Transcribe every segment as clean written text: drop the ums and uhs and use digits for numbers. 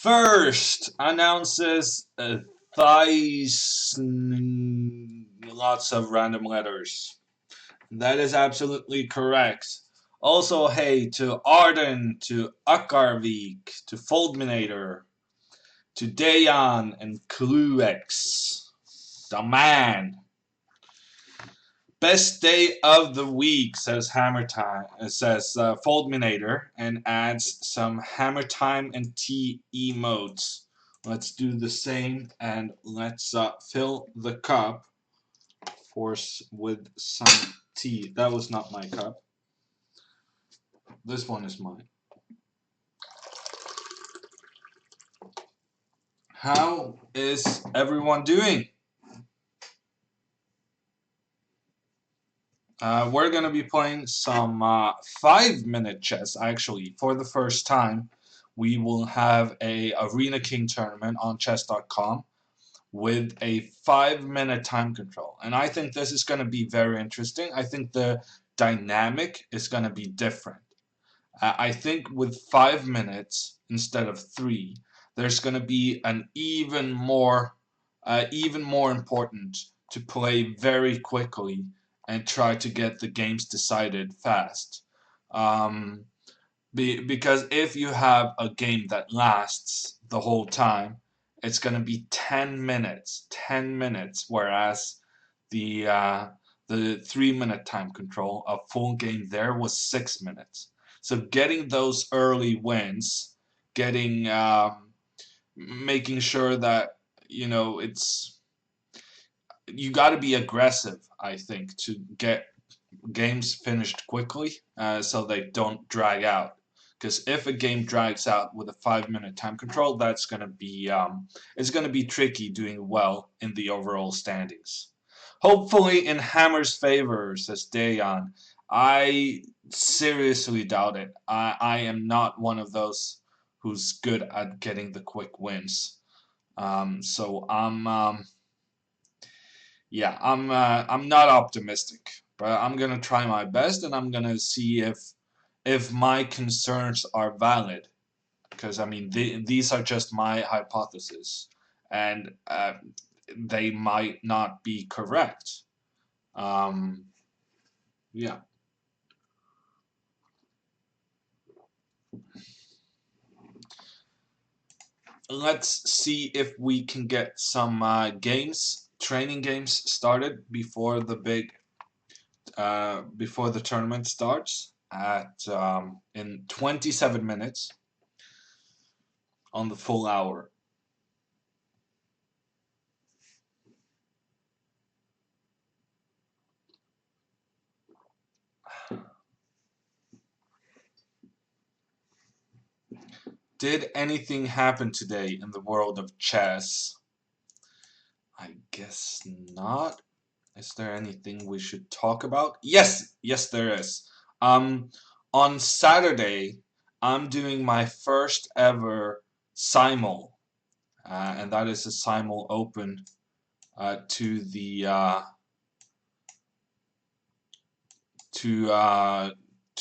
First announces thighs, lots of random letters. That is absolutely correct. Also, hey to Arden, to Akarvik, to Foldminator, to Dayan and Kluex. The man. Best day of the week, says Hammer Time. It says Foldminator and adds some Hammer Time and tea emotes. Let's do the same and let's fill the cup with some tea. That was not my cup. This one is mine. How is everyone doing? We're going to be playing some 5-minute chess, actually. For the first time, we will have a Arena King tournament on chess.com with a 5-minute time control. And I think this is going to be very interesting. I think the dynamic is going to be different. I think with 5 minutes instead of 3, there's going to be an even more important to play very quickly and try to get the games decided fast. Because if you have a game that lasts the whole time, it's going to be 10 minutes, 10 minutes, whereas the 3-minute time control, a full game there was 6 minutes. So getting those early wins, making sure that you got to be aggressive, I think, to get games finished quickly, so they don't drag out. Because if a game drags out with a 5-minute time control, that's gonna be it's gonna be tricky doing well in the overall standings. Hopefully in Hammer's favor, says Dayan. I seriously doubt it. I am not one of those who's good at getting the quick wins. So I'm not optimistic, but I'm gonna try my best, and I'm gonna see if my concerns are valid. Because I mean, these are just my hypotheses, and they might not be correct. Um, yeah. Let's see if we can get some training games started before the tournament starts at in 27 minutes on the full hour. Did anything happen today in the world of chess? I guess not. Is there anything we should talk about? Yes, there is. Um, on Saturday, I'm doing my first ever simul, and that is a simul open to the to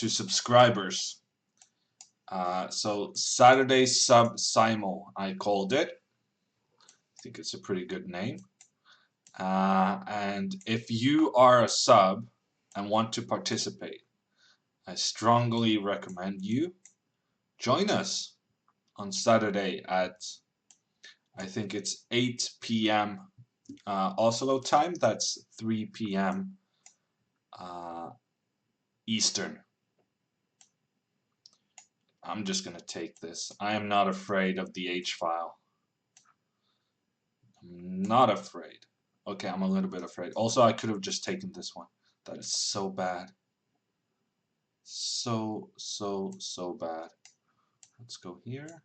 subscribers. So Saturday sub simul, I called it. I think it's a pretty good name. And if you are a sub and want to participate, I strongly recommend you join us on Saturday at, I think it's 8 p.m. Oslo time. That's 3 p.m. Eastern. I'm just going to take this. I am not afraid of the H file. I'm not afraid. Okay, I'm a little bit afraid. Also, I could have just taken this one. That is so bad. So bad. Let's go here.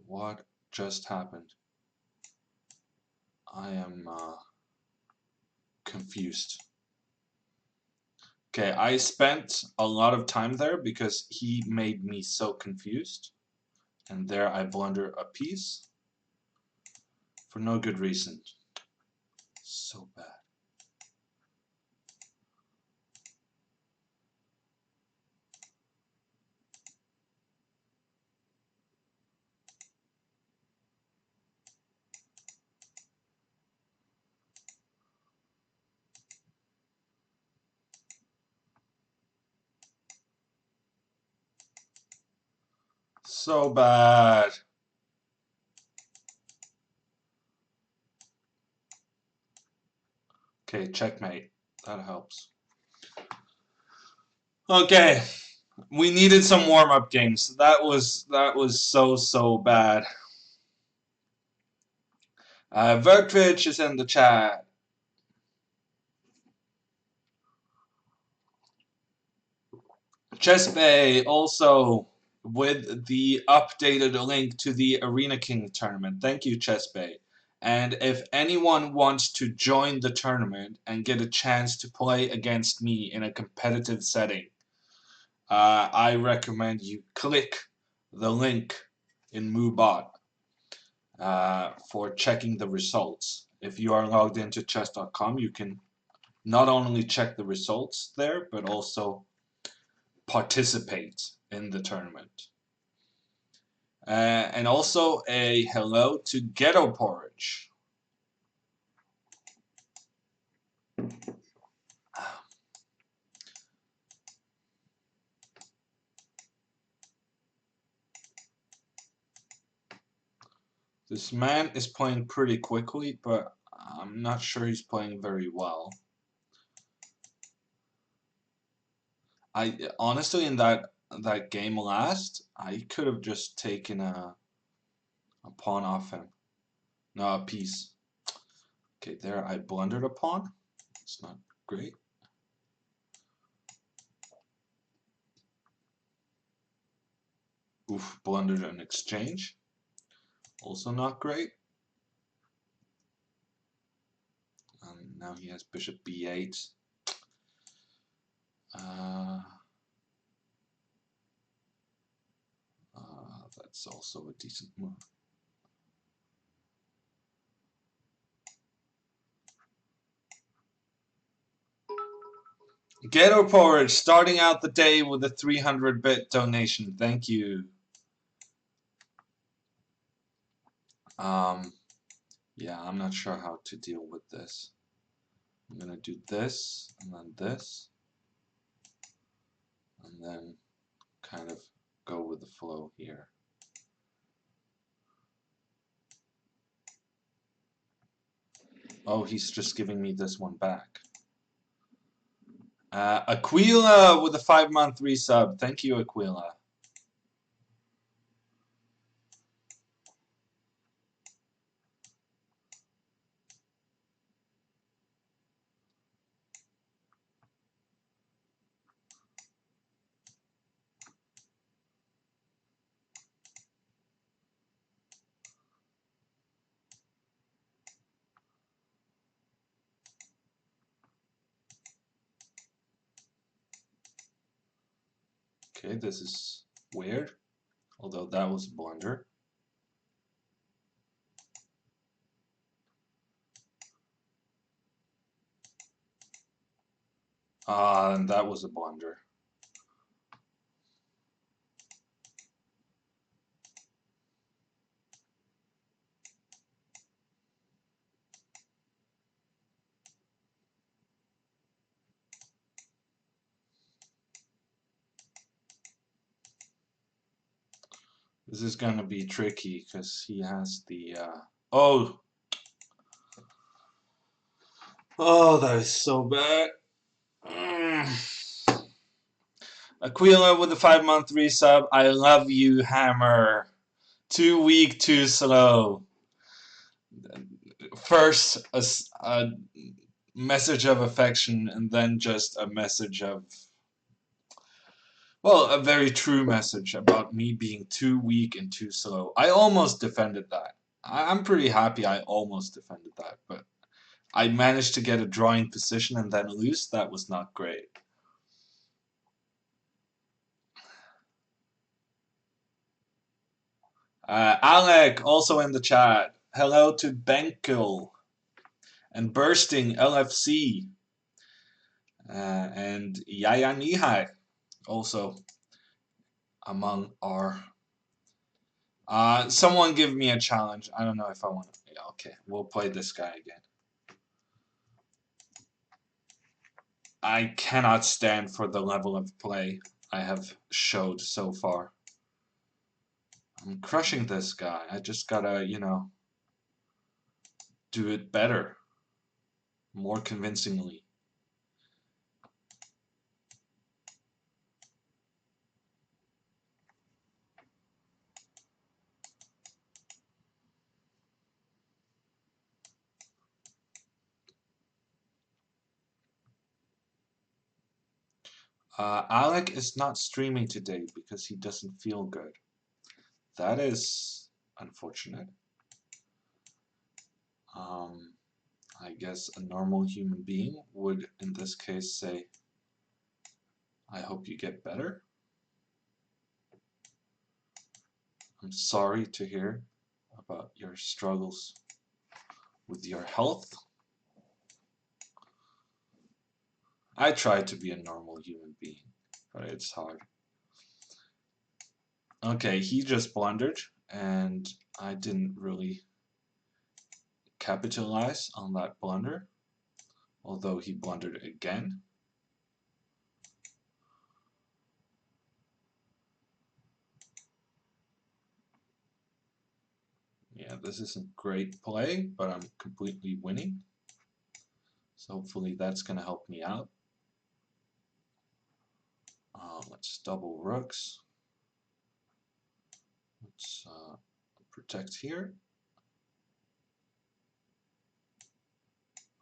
What just happened? I am confused. Okay, I spent a lot of time there because he made me so confused. And there I blunder a piece for no good reason. So bad. So bad. Okay, checkmate. That helps. Okay, we needed some warm-up games. That was so bad. Vertvich is in the chat. Chessbay also with the updated link to the Arena King tournament. Thank you, Chessbay. And if anyone wants to join the tournament and get a chance to play against me in a competitive setting, I recommend you click the link in MooBot for checking the results. If you are logged into chess.com, you can not only check the results there, but also participate in the tournament. And also a hello to Ghetto Porridge. This man is playing pretty quickly, but I'm not sure he's playing very well. I honestly, in that game last, I could have just taken a pawn off him. No, a piece. Okay, there I blundered a pawn. It's not great. Oof, blundered an exchange. Also not great. Now he has bishop b8. That's also a decent move. Ghetto Porridge starting out the day with a 300-bit donation. Thank you. Yeah, I'm not sure how to deal with this. I'm gonna do this and then this, and then kind of go with the flow here. Oh, he's just giving me this one back. Aquila with a 5-month resub. Thank you, Aquila. Okay, this is weird, although that was a blunder. And that was a blunder. This is gonna be tricky because he has the oh, that is so bad. Aquila with the 5-month resub. I love you, Hammer. Too weak, too slow. First a message of affection, and then just a message of, well, a very true message about me being too weak and too slow. I almost defended that. I'm pretty happy I almost defended that, but I managed to get a drawing position and then lose. That was not great. Alec, also in the chat. Hello to Benkel and Bursting LFC. And Yaya Nihai, also among our... someone give me a challenge. I don't know if I want to... Yeah, okay, we'll play this guy again. I cannot stand for the level of play I have showed so far. I'm crushing this guy. I just gotta, do it better, more convincingly. Alec is not streaming today because he doesn't feel good. That is unfortunate. Um, I guess a normal human being would, in this case, say, I hope you get better. I'm sorry to hear about your struggles with your health. I try to be a normal human being, but it's hard. Okay, he just blundered, and I didn't really capitalize on that blunder, although he blundered again. Yeah, this isn't great play, but I'm completely winning. So hopefully that's going to help me out. Let's double rooks. Let's protect here.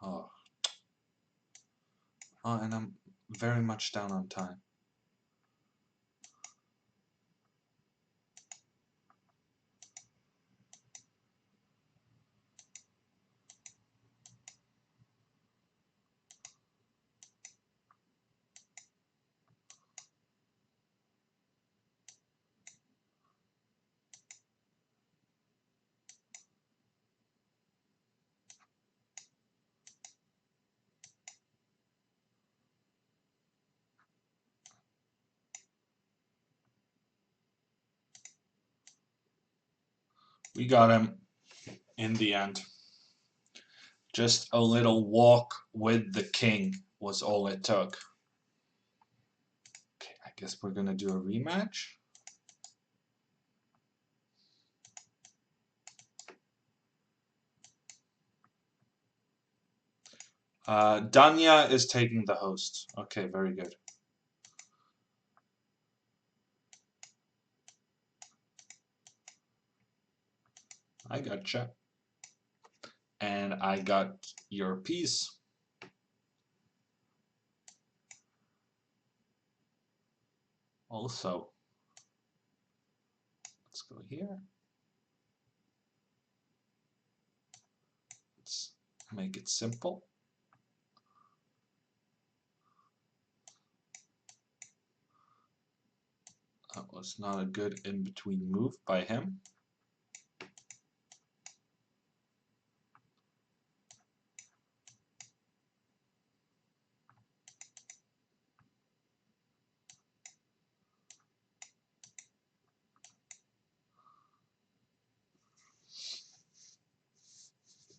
Oh. Oh, and I'm very much down on time. We got him in the end. Just a little walk with the king was all it took. Okay, I guess we're gonna do a rematch. Danya is taking the host. Okay, very good. I gotcha. And I got your piece. Also, let's go here. Let's make it simple. That was not a good in-between move by him.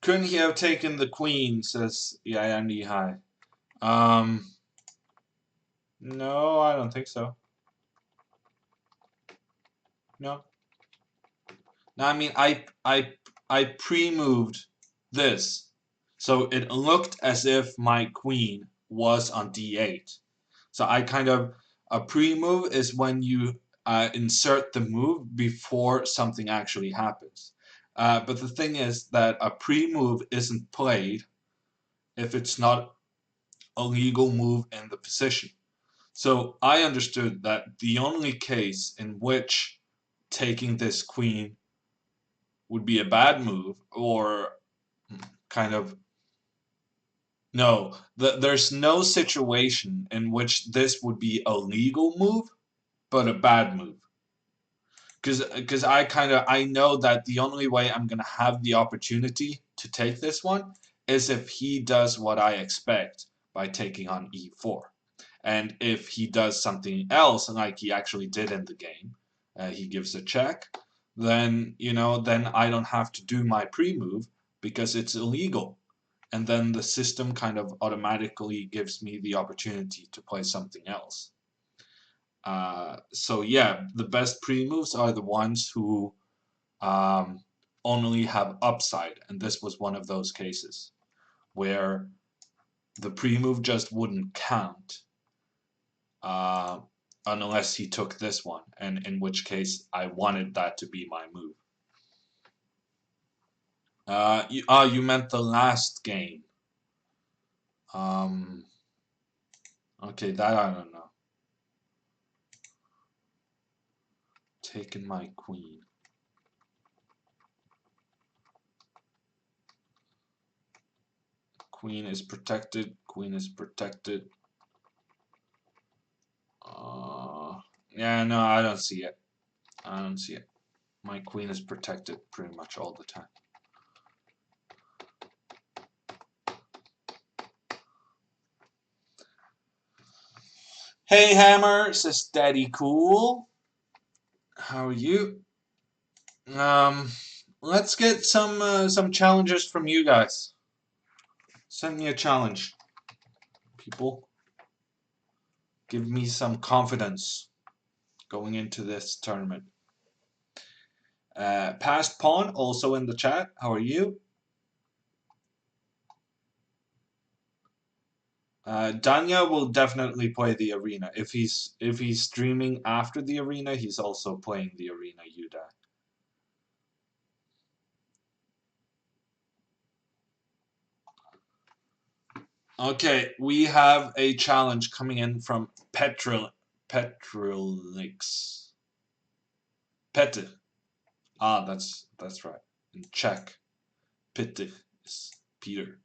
Couldn't he have taken the queen, says Yaya Nihai. No, I don't think so. No. No, I mean, I pre-moved this. So it looked as if my queen was on d8. So I kind of, a pre-move is when you insert the move before something actually happens. But the thing is that a pre-move isn't played if it's not a legal move in the position. So I understood that the only case in which taking this queen would be a bad move, or kind of, no, there's no situation in which this would be a legal move but a bad move, because I know that the only way I'm gonna have the opportunity to take this one is if he does what I expect by taking on e4. And if he does something else, like he actually did in the game, he gives a check, then, then I don't have to do my pre-move because it's illegal. And then the system kind of automatically gives me the opportunity to play something else. So yeah, the best pre-moves are the ones who um, only have upside, and this was one of those cases where the pre-move just wouldn't count uh, unless he took this one, and in which case I wanted that to be my move. You meant the last game. Um, okay, that I don't know. Taking my queen. Queen is protected. Queen is protected. Yeah, no, I don't see it. I don't see it. My queen is protected pretty much all the time. Hey Hammer, says Daddy Cool. How are you? Um, let's get some challenges from you guys. Send me a challenge, people. Give me some confidence going into this tournament. Past Pawn also in the chat. How are you? Danya will definitely play the arena. If he's streaming after the arena, he's also playing the arena. Yuda. Okay, we have a challenge coming in from Petrolix. Pete. Ah, that's right. In Czech, Pete is Peter.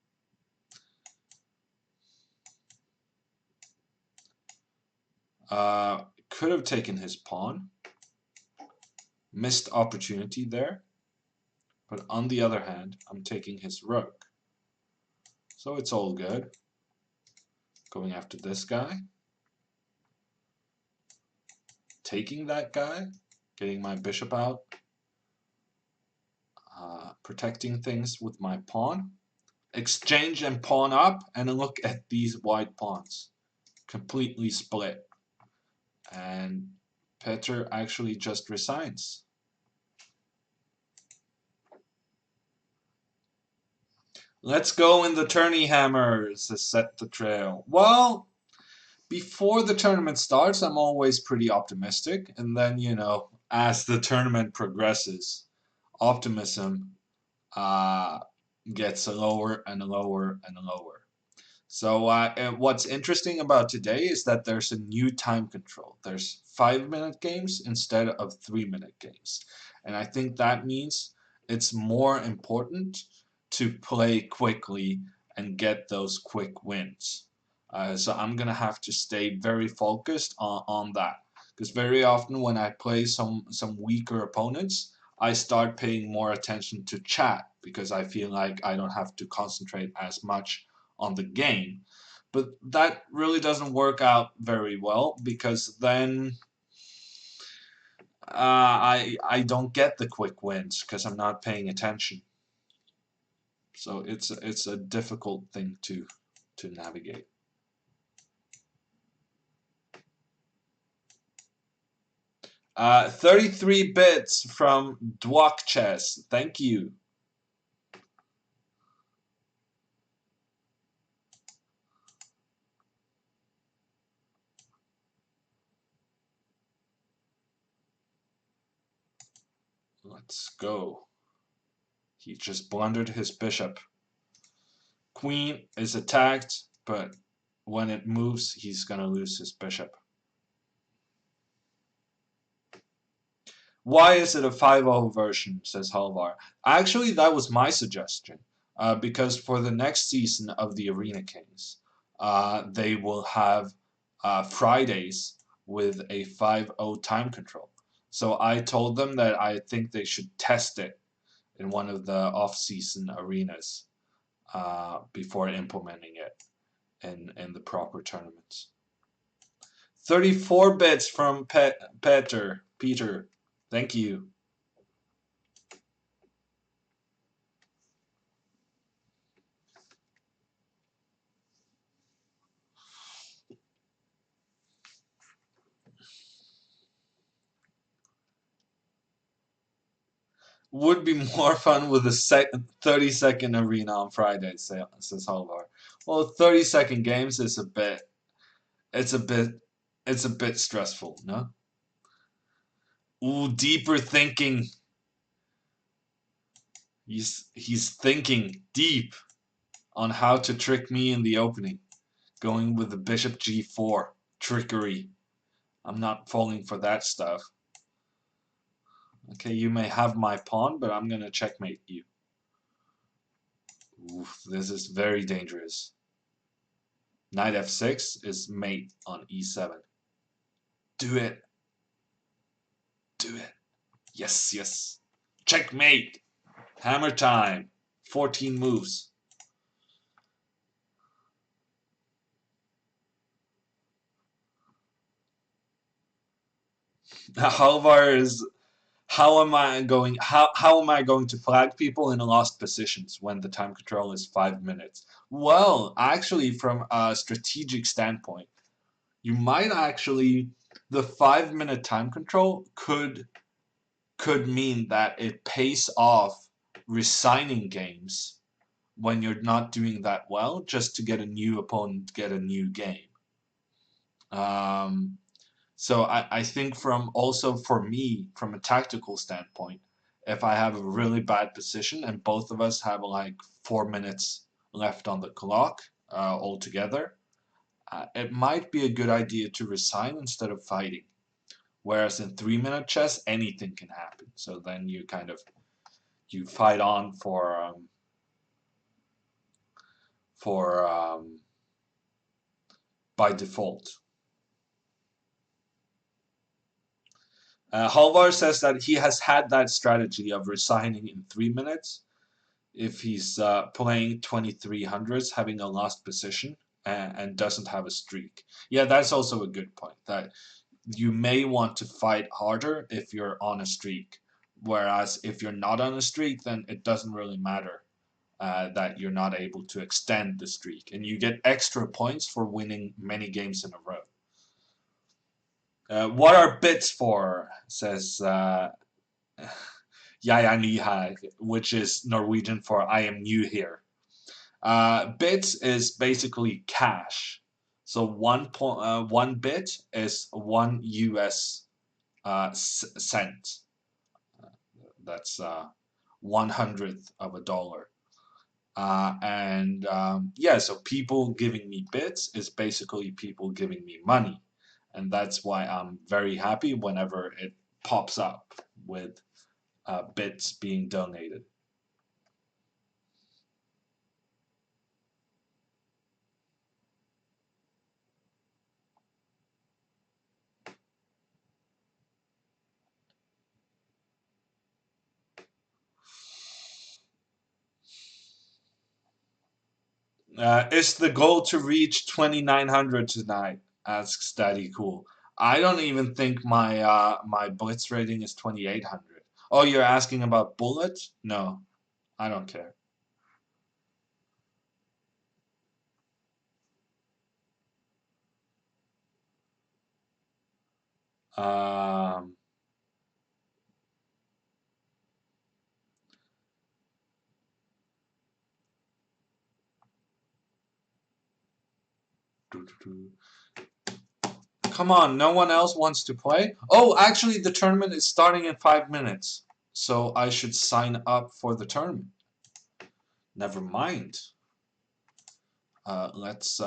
Could have taken his pawn. Missed opportunity there. But on the other hand, I'm taking his rook. So it's all good. Going after this guy. Taking that guy. Getting my bishop out. Protecting things with my pawn. Exchange and pawn up. And look at these white pawns. Completely split. And Petr actually just resigns. Let's go in the tourney hammers to set the trail. Well, before the tournament starts, I'm always pretty optimistic. And then, you know, as the tournament progresses, optimism uh, gets lower and lower and lower. So what's interesting about today is that there's a new time control. There's 5-minute games instead of 3-minute games. And I think that means it's more important to play quickly and get those quick wins. So I'm going to have to stay very focused on that. Because very often when I play some weaker opponents, I start paying more attention to chat because I feel like I don't have to concentrate as much on the game. But that really doesn't work out very well because then I don't get the quick wins because I'm not paying attention. So it's a difficult thing to navigate. Uh, 33 bits from Dwokchess. Thank you. Let's go. He just blundered his bishop. Queen is attacked, but when it moves, he's gonna lose his bishop. Why is it a 5.0 version, says Halvar. Actually, that was my suggestion. Because for the next season of the Arena Kings, they will have Fridays with a 5.0 time control. So I told them that I think they should test it in one of the off-season arenas before implementing it in the proper tournaments. 34 bits from Peter. Thank you. Would be more fun with a 30-second arena on Friday, says Halvar. Well, 30-second games is a bit. It's a bit. It's a bit stressful, no? Ooh, deeper thinking. He's thinking deep on how to trick me in the opening, going with the bishop g4 trickery. I'm not falling for that stuff. Okay, you may have my pawn, but I'm gonna checkmate you. Oof, this is very dangerous. Knight f6 is mate on e7. Do it. Do it. Yes, yes. Checkmate. Hammer time. 14 moves. Halvar is how am I going to flag people in lost positions when the time control is 5 minutes? Well, actually from a strategic standpoint, you might actually the 5 minute time control could mean that it pays off resigning games when you're not doing that well just to get a new opponent, get a new game. Um, so I think from also for me, from a tactical standpoint, if I have a really bad position and both of us have like 4 minutes left on the clock altogether, it might be a good idea to resign instead of fighting. Whereas in 3 minute chess, anything can happen. So then you kind of you fight on for by default. Halvar says that he has had that strategy of resigning in 3 minutes if he's playing 2300s, having a lost position, and doesn't have a streak. Yeah, that's also a good point. That you may want to fight harder if you're on a streak, whereas if you're not on a streak, then it doesn't really matter that you're not able to extend the streak, and you get extra points for winning many games in a row. What are bits for? Says Yaya Nihai, which is Norwegian for I am new here. Bits is basically cash. So one bit is 1 US cent. That's 1/100th of a dollar. And yeah, so people giving me bits is basically people giving me money. And that's why I'm very happy whenever it pops up with bits being donated. Is the goal to reach 2900 tonight? Asks Daddy Cool. I don't even think my blitz rating is 2800. Oh, you're asking about bullets? No, I don't care. Um, Come on, no one else wants to play? Oh, actually, the tournament is starting in 5 minutes, so I should sign up for the tournament. Never mind. Let's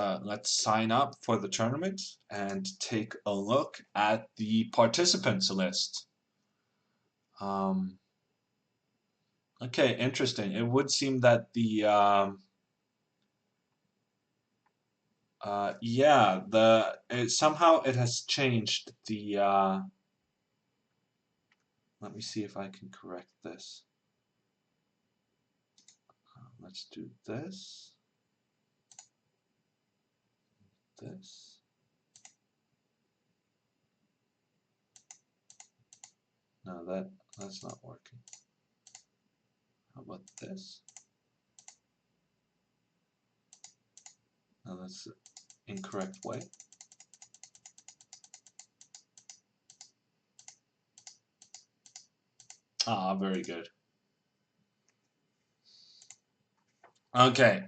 sign up for the tournament and take a look at the participants list. Okay, interesting. It would seem that the yeah, somehow it has changed the let me see if I can correct this. Let's do this. This. No, that's not working. How about this? No, that's the incorrect way. Ah, very good. Okay,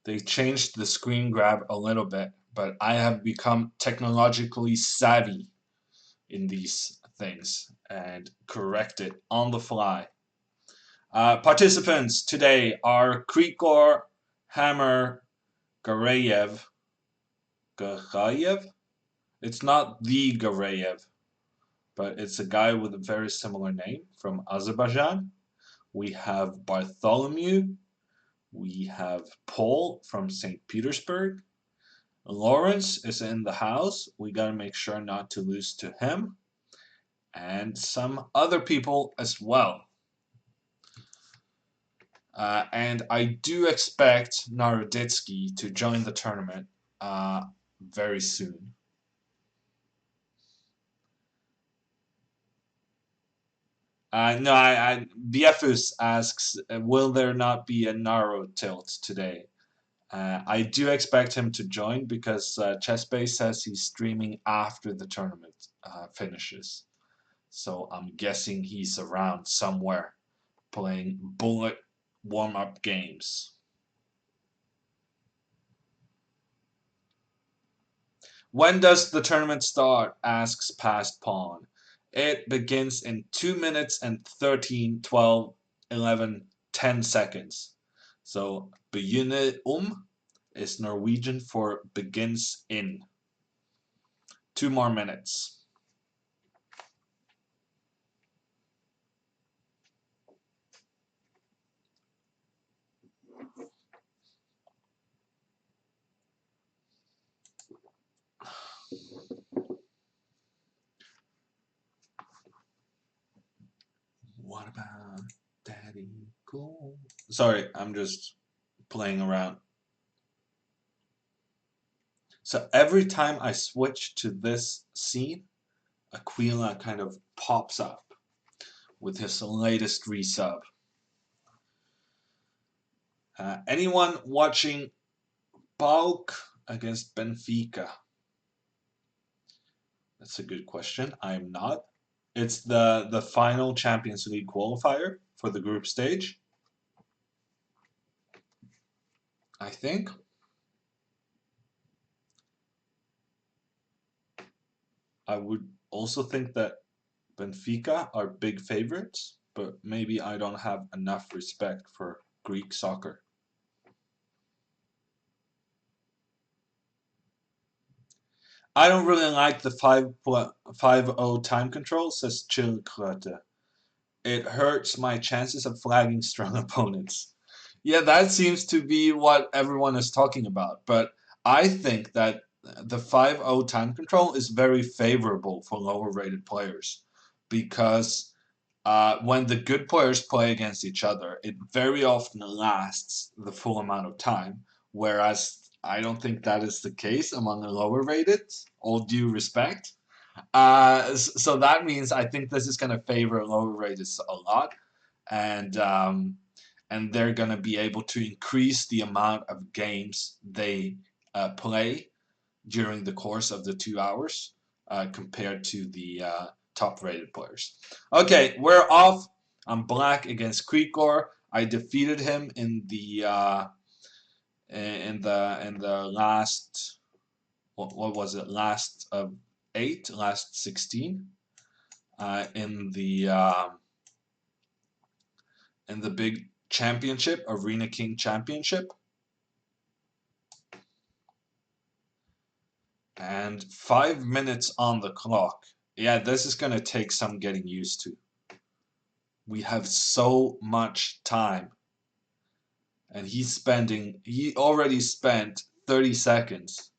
they changed the screen grab a little bit, but I have become technologically savvy in these things and correct it on the fly. Participants today are Krikor, Hammer, Garayev. Garayev? It's not the Garayev, but it's a guy with a very similar name from Azerbaijan. We have Bartholomew. We have Paul from St. Petersburg. Lawrence is in the house. We got to make sure not to lose to him. And some other people as well. And I do expect Naroditsky to join the tournament very soon. No, Biefus asks, will there not be a Naro tilt today? I do expect him to join because Chessbase says he's streaming after the tournament finishes. So I'm guessing he's around somewhere playing bullet warm-up games. When does the tournament start? Asks Past Pawn. It begins in 2 minutes and 13, 12, 11, 10 seconds. So, begynne is Norwegian for begins in. 2 more minutes. What about Daddy Cool? Sorry, I'm just playing around. So every time I switch to this scene, Aquila kind of pops up with his latest resub. Anyone watching PAOK against Benfica? That's a good question. I'm not. It's the final Champions League qualifier for the group stage, I think. I would also think that Benfica are big favorites, but maybe I don't have enough respect for Greek soccer. I don't really like the 5-0 time control, says Chilkröte. It hurts my chances of flagging strong opponents. Yeah, that seems to be what everyone is talking about. But I think that the 5-0 time control is very favorable for lower rated players because when the good players play against each other, it very often lasts the full amount of time. Whereas I don't think that is the case among the lower rated, all due respect. So that means I think this is going to favor lower rated a lot. And they're going to be able to increase the amount of games they play during the course of the 2 hours compared to the top rated players. Okay, we're off. I'm black against Krikor. I defeated him in the last what was it, last 8, last 16 in the big championship, Arena King Championship. And 5 minutes on the clock. Yeah, this is going to take some getting used to. We have so much time. And he already spent 30 seconds.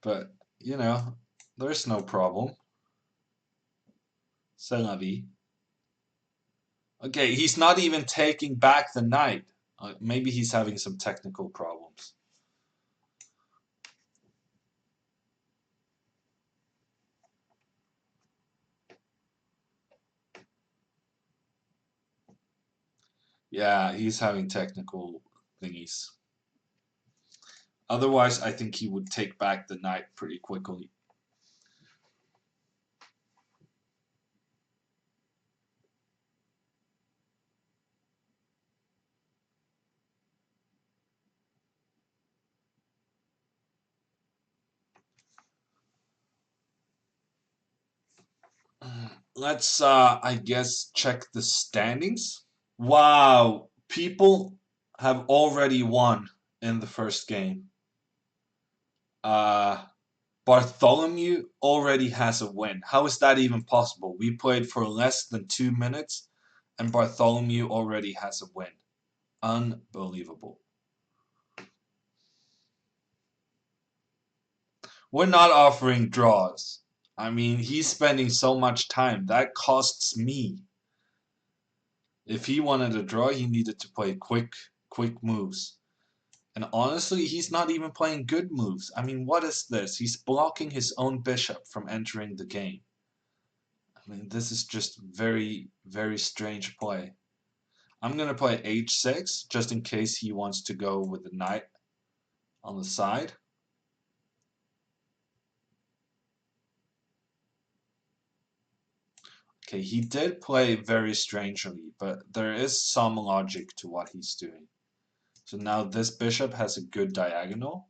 But, you know, there's no problem. C'est la vie. Okay, he's not even taking back the knight. Maybe he's having some technical problems. Yeah, he's having technical thingies. Otherwise, I think he would take back the knight pretty quickly. Let's, I guess, check the standings. Wow, people have already won in the first game. Uh, Bartholomew already has a win. How is that even possible? We played for less than 2 minutes, and Bartholomew already has a win. Unbelievable. We're not offering draws. I mean, he's spending so much time. That costs me. If he wanted a draw, he needed to play quick moves. And honestly, he's not even playing good moves. I mean, what is this? He's blocking his own bishop from entering the game. I mean, this is just very strange play. I'm going to play h6 just in case he wants to go with the knight on the side. Okay, he did play very strangely, but there is some logic to what he's doing. So now this bishop has a good diagonal.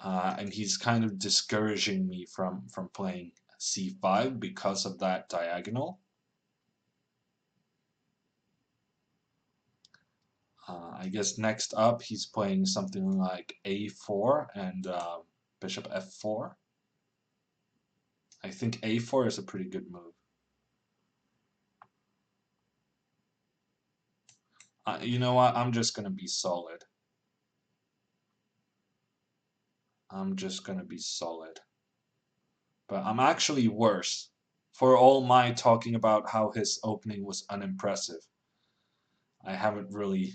And he's kind of discouraging me from playing c5 because of that diagonal. I guess next up he's playing something like a4 and bishop f4. I think a4 is a pretty good move. You know what? I'm just going to be solid. I'm just going to be solid. But I'm actually worse. For all my talking about how his opening was unimpressive, I haven't really...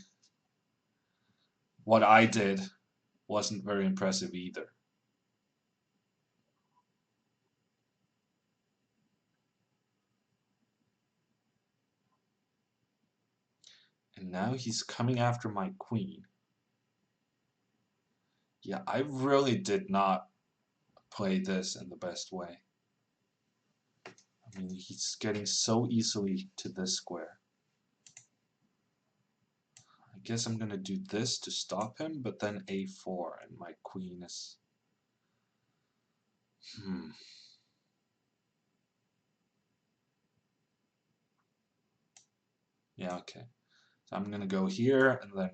What I did wasn't very impressive either. And now he's coming after my queen. Yeah, I really did not play this in the best way. I mean, he's getting so easily to this square. I guess I'm gonna do this to stop him, but then a4 and my queen is... Yeah, okay. So I'm gonna go here, and then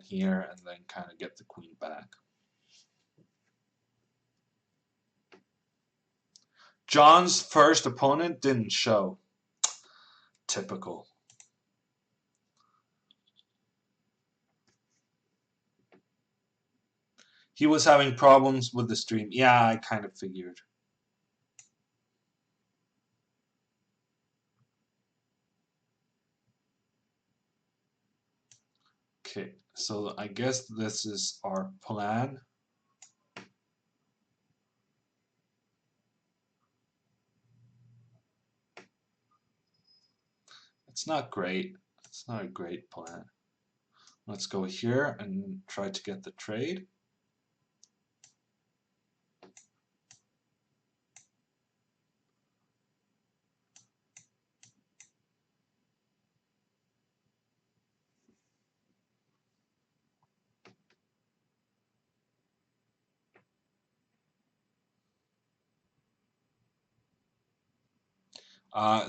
kind of get the queen back. John's first opponent didn't show. Typical. He was having problems with the stream. Yeah, I kind of figured. Okay, so I guess this is our plan. It's not great. It's not a great plan. Let's go here and try to get the trade.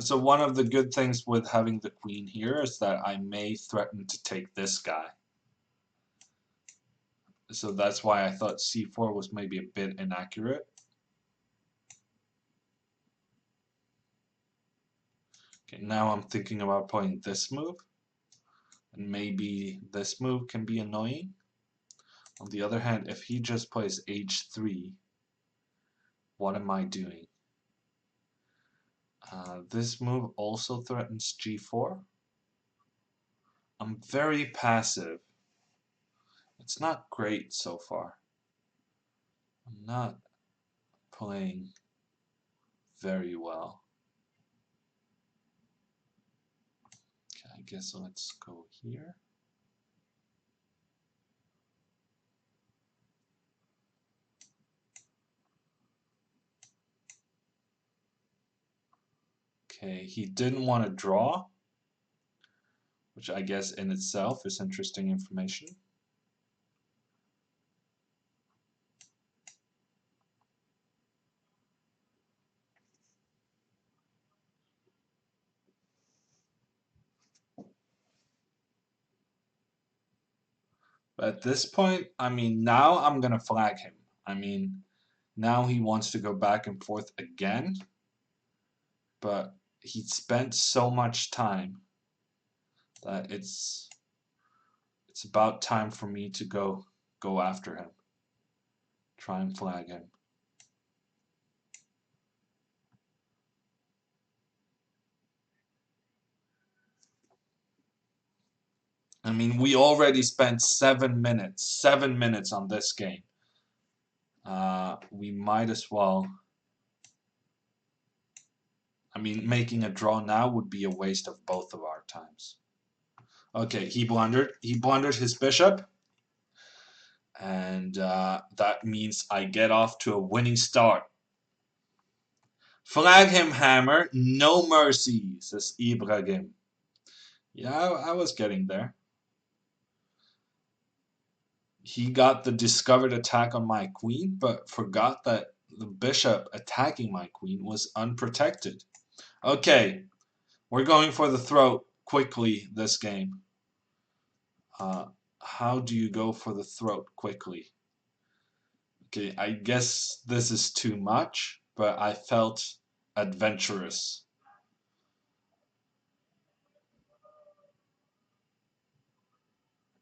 So one of the good things with having the queen here is that I may threaten to take this guy. So that's why I thought c4 was maybe a bit inaccurate. Okay, now I'm thinking about playing this move. And maybe this move can be annoying. On the other hand, if he just plays h3, what am I doing? This move also threatens g4. I'm very passive. It's not great so far. I'm not playing very well. Okay, I guess let's go here. Okay, he didn't want to draw, which I guess in itself is interesting information. But at this point, I mean, now I'm gonna flag him. I mean, now he wants to go back and forth again. But he spent so much time that it's about time for me to go after him. Try and flag him. I mean, we already spent 7 minutes. 7 minutes on this game. We might as well. I mean, making a draw now would be a waste of both of our times. Okay, he blundered. He blundered his bishop. And that means I get off to a winning start. Flag him, Hammer. No mercy, says Ibrahim. Yeah, I was getting there. He got the discovered attack on my queen, but forgot that the bishop attacking my queen was unprotected. Okay, we're going for the throat quickly this game. How do you go for the throat quickly? Okay, I guess this is too much, but I felt adventurous.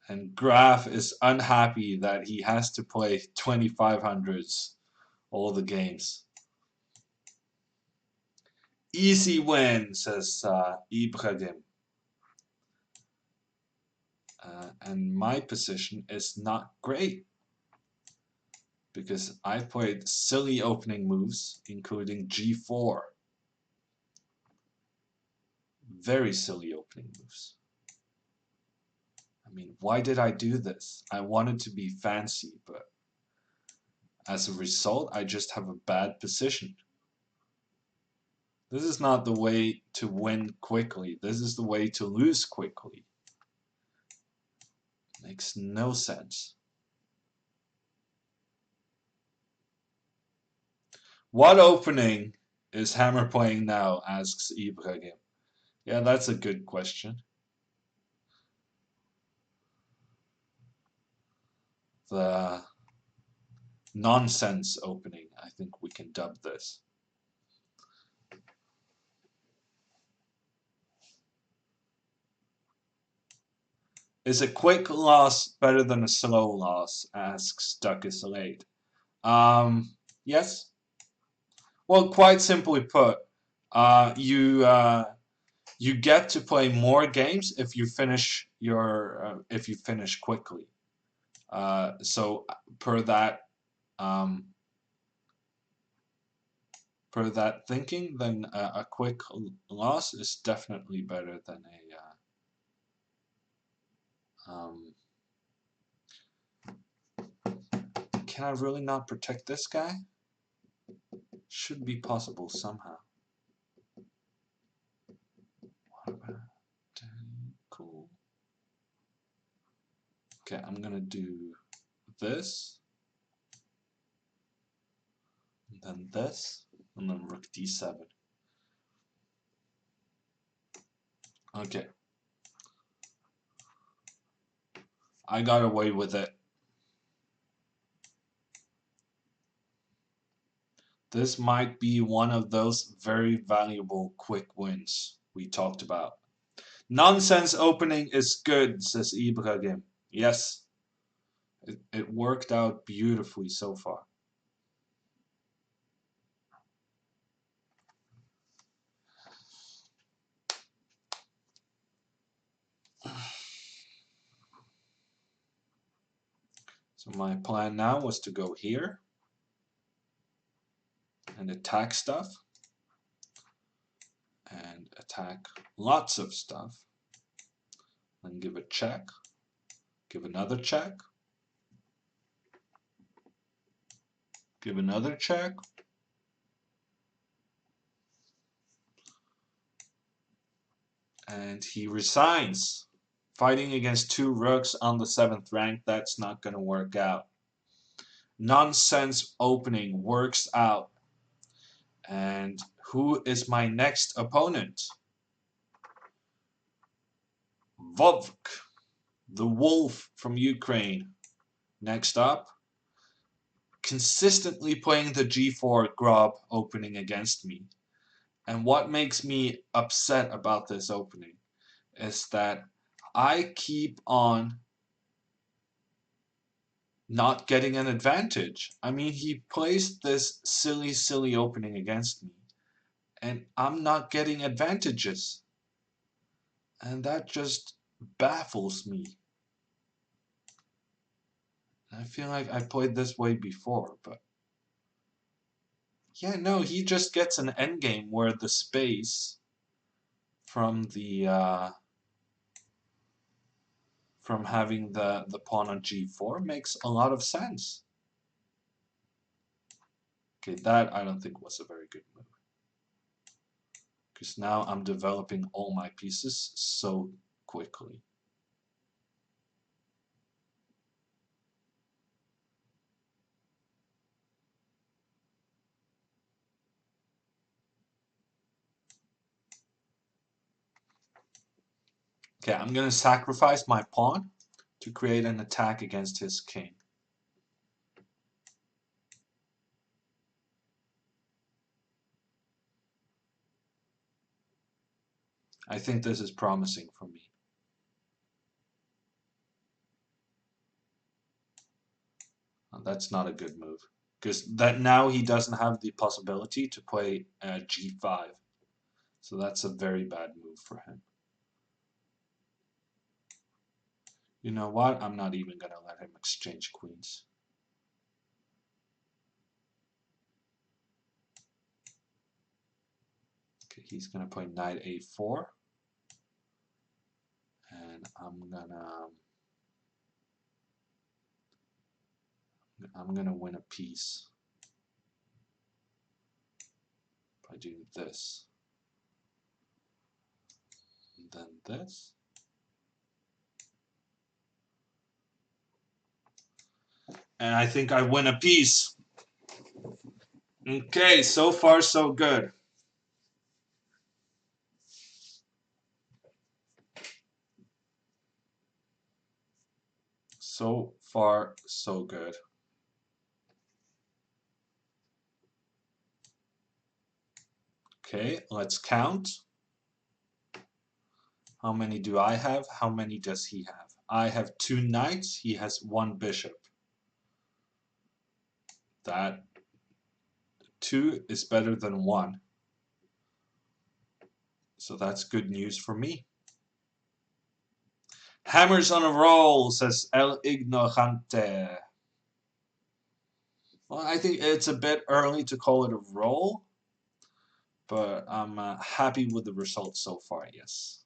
And Graf is unhappy that he has to play 2500s all the games. Easy win, says Ibrahim. And my position is not great because I played silly opening moves, including g4. Very silly opening moves. I mean, why did I do this? I wanted to be fancy, but as a result, I just have a bad position. This is not the way to win quickly. This is the way to lose quickly. Makes no sense. What opening is Hammer playing now? Asks Ibrahim. Yeah, that's a good question. The nonsense opening, I think we can dub this. Is a quick loss better than a slow loss? Asks Duck is late. Yes. Well, quite simply put, you get to play more games if you finish quickly. So per that thinking, then a quick loss is definitely better than a. Can I really not protect this guy? Should be possible somehow. Cool. Okay, I'm gonna do this, and then this, and then rook d7. Okay. I got away with it. This might be one of those very valuable quick wins we talked about. Nonsense opening is good, says Ibrahim. Yes, it worked out beautifully so far. So my plan now was to go here and attack stuff and attack lots of stuff, then give a check, give another check, give another check, and he resigns. Fighting against 2 rooks on the 7th rank, that's not going to work out. Nonsense opening works out. And who is my next opponent? Vovk. The Wolf from Ukraine. Next up, consistently playing the G4 Grob opening against me. And what makes me upset about this opening is that I keep on not getting an advantage. I mean, he plays this silly opening against me, and I'm not getting advantages. And that just baffles me. I feel like I played this way before, but yeah, no, he just gets an endgame where the space from the from having the pawn on g4 makes a lot of sense. Okay, that I don't think was a very good move. Because now I'm developing all my pieces so quickly. Okay, I'm going to sacrifice my pawn to create an attack against his king. I think this is promising for me. That's not a good move. Because that now he doesn't have the possibility to play g5. So that's a very bad move for him. You know what? I'm not even going to let him exchange queens. Okay, he's going to play knight a4. And I'm gonna win a piece by doing this. And then this. And I think I win a piece. Okay, so far so good. So far so good. Okay, let's count. How many do I have? How many does he have? I have 2 knights. He has 1 bishop. That 2 is better than 1. So that's good news for me. Hammers on a roll, says El Ignorante. Well, I think it's a bit early to call it a roll, but I'm happy with the results so far, yes.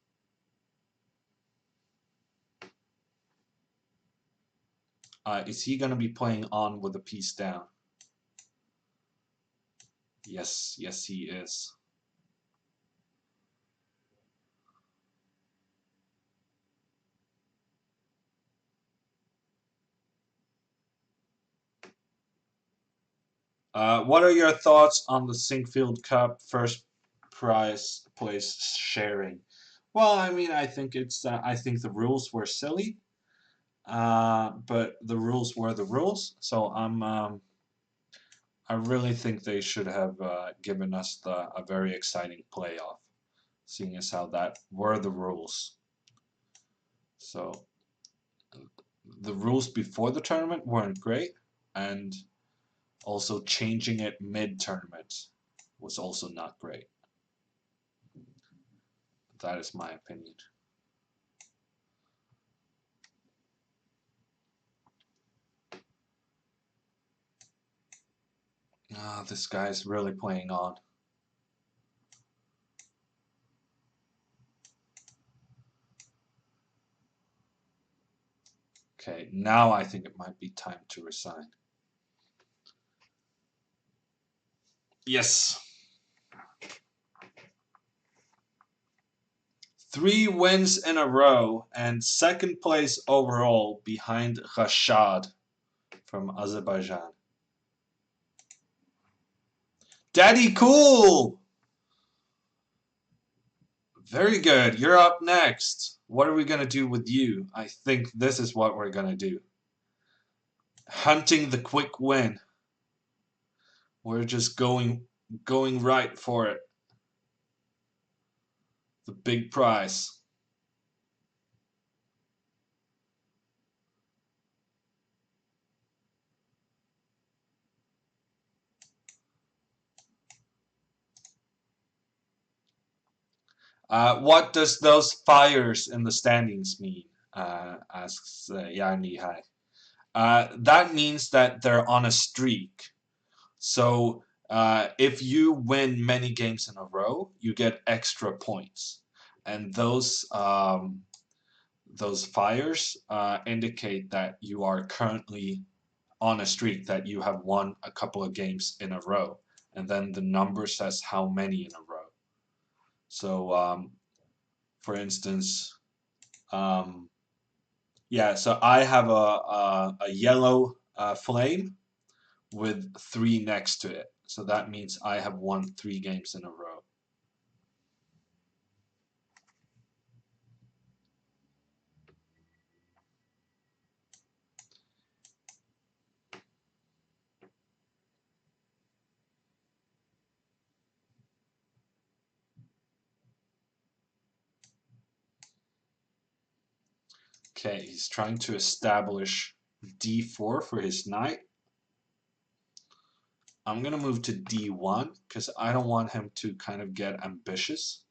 Is he going to be playing on with a piece down? Yes, yes he is. What are your thoughts on the Sinkfield Cup first prize place sharing? Well, I mean, I think I think the rules were silly, but the rules were the rules. So I really think they should have given us a very exciting playoff, seeing as how that were the rules. So the rules before the tournament weren't great, and also changing it mid-tournament was also not great. That is my opinion. This guy's really playing on. Okay, now I think it might be time to resign. Yes. 3 wins in a row and 2nd place overall behind Rashad from Azerbaijan. Daddy cool! Very good. You're up next. What are we going to do with you? I think this is what we're going to do. Hunting the quick win. We're just going right for it. The big prize. What does those fires in the standings mean? Asks Yani Hai. That means that they're on a streak. So if you win many games in a row, you get extra points, and those fires indicate that you are currently on a streak, that you have won a couple of games in a row, and then the number says how many in a row. So for instance, um, yeah, so I have a yellow flame with 3 next to it. So that means I have won 3 games in a row. Okay, he's trying to establish d4 for his knight. I'm going to move to d1 because I don't want him to kind of get ambitious,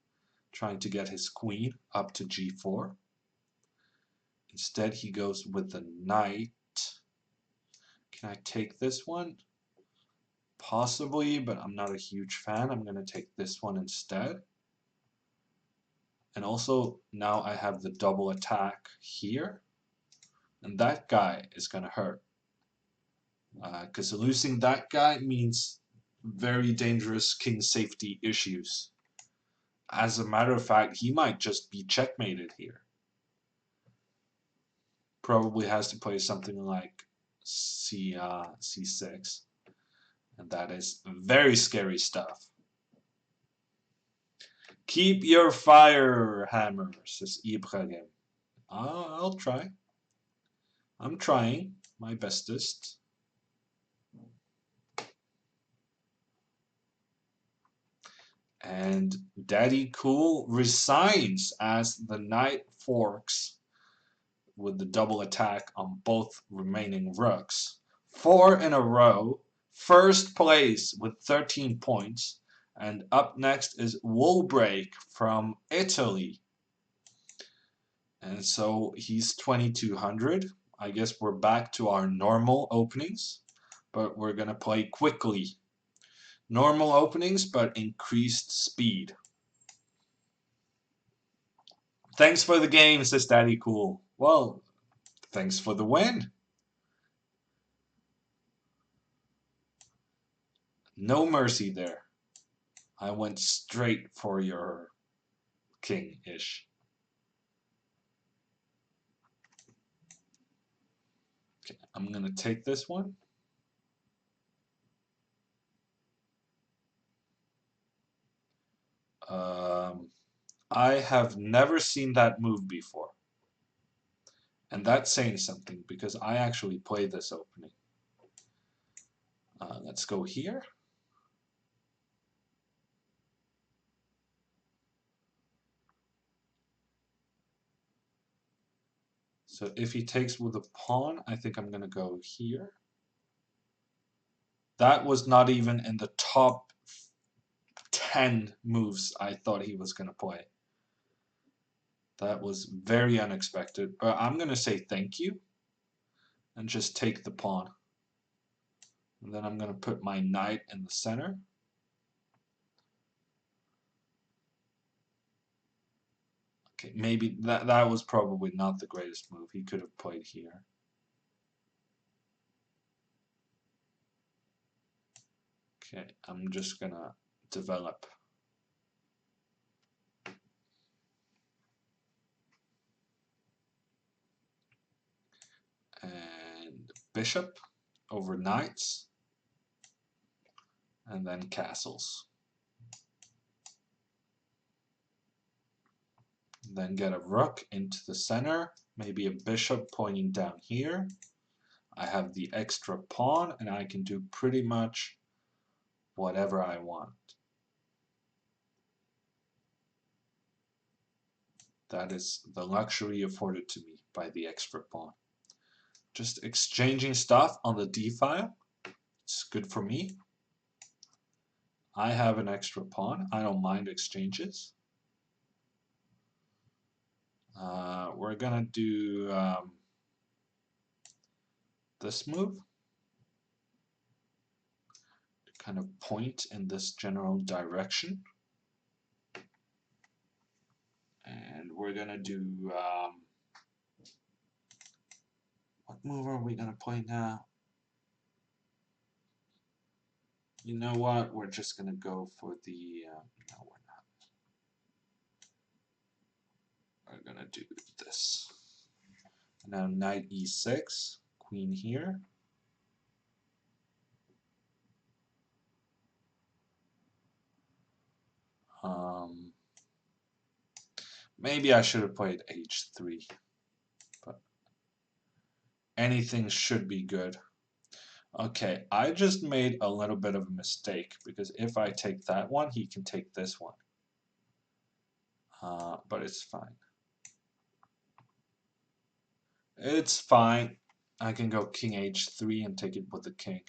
trying to get his queen up to g4. Instead, he goes with the knight. Can I take this one? Possibly, but I'm not a huge fan. I'm going to take this one instead. And also, now I have the double attack here. And that guy is going to hurt. Because losing that guy means very dangerous king safety issues. As a matter of fact, he might just be checkmated here. Probably has to play something like c6. And that is very scary stuff. Keep your fire, hammer, says Ibrahim. I'll try. I'm trying my bestest. And Daddy Cool resigns as the knight forks with the double attack on both remaining rooks. 4 in a row. First place with 13 points. And up next is Woolbreak from Italy. And so he's 2200. I guess we're back to our normal openings, but we're going to play quickly. Normal openings, but increased speed. Thanks for the game, says Daddy Cool. Well, thanks for the win. No mercy there. I went straight for your king-ish. Okay, I'm going to take this one. I have never seen that move before. And that's saying something because I actually played this opening. Let's go here. So if he takes with a pawn, I think I'm going to go here. That was not even in the top 10 moves I thought he was going to play. That was very unexpected. But I'm going to say thank you and just take the pawn. And then I'm going to put my knight in the center. Okay, maybe that was probably not the greatest move. He could have played here. Okay, I'm just going to develop. And bishop over knights. And then castles. Then get a rook into the center, maybe a bishop pointing down here. I have the extra pawn and I can do pretty much whatever I want. That is the luxury afforded to me by the extra pawn. Just exchanging stuff on the d file. It's good for me. I have an extra pawn. I don't mind exchanges. We're gonna do this move to kind of point in this general direction. And we're gonna do what move are we gonna play now? You know what? We're just gonna go for the no, we're not. We're gonna do this. Now knight e6, queen here. Maybe I should have played h3, but anything should be good. Okay, I just made a little bit of a mistake because if I take that one, he can take this one. But it's fine. It's fine. I can go king h3 and take it with the king.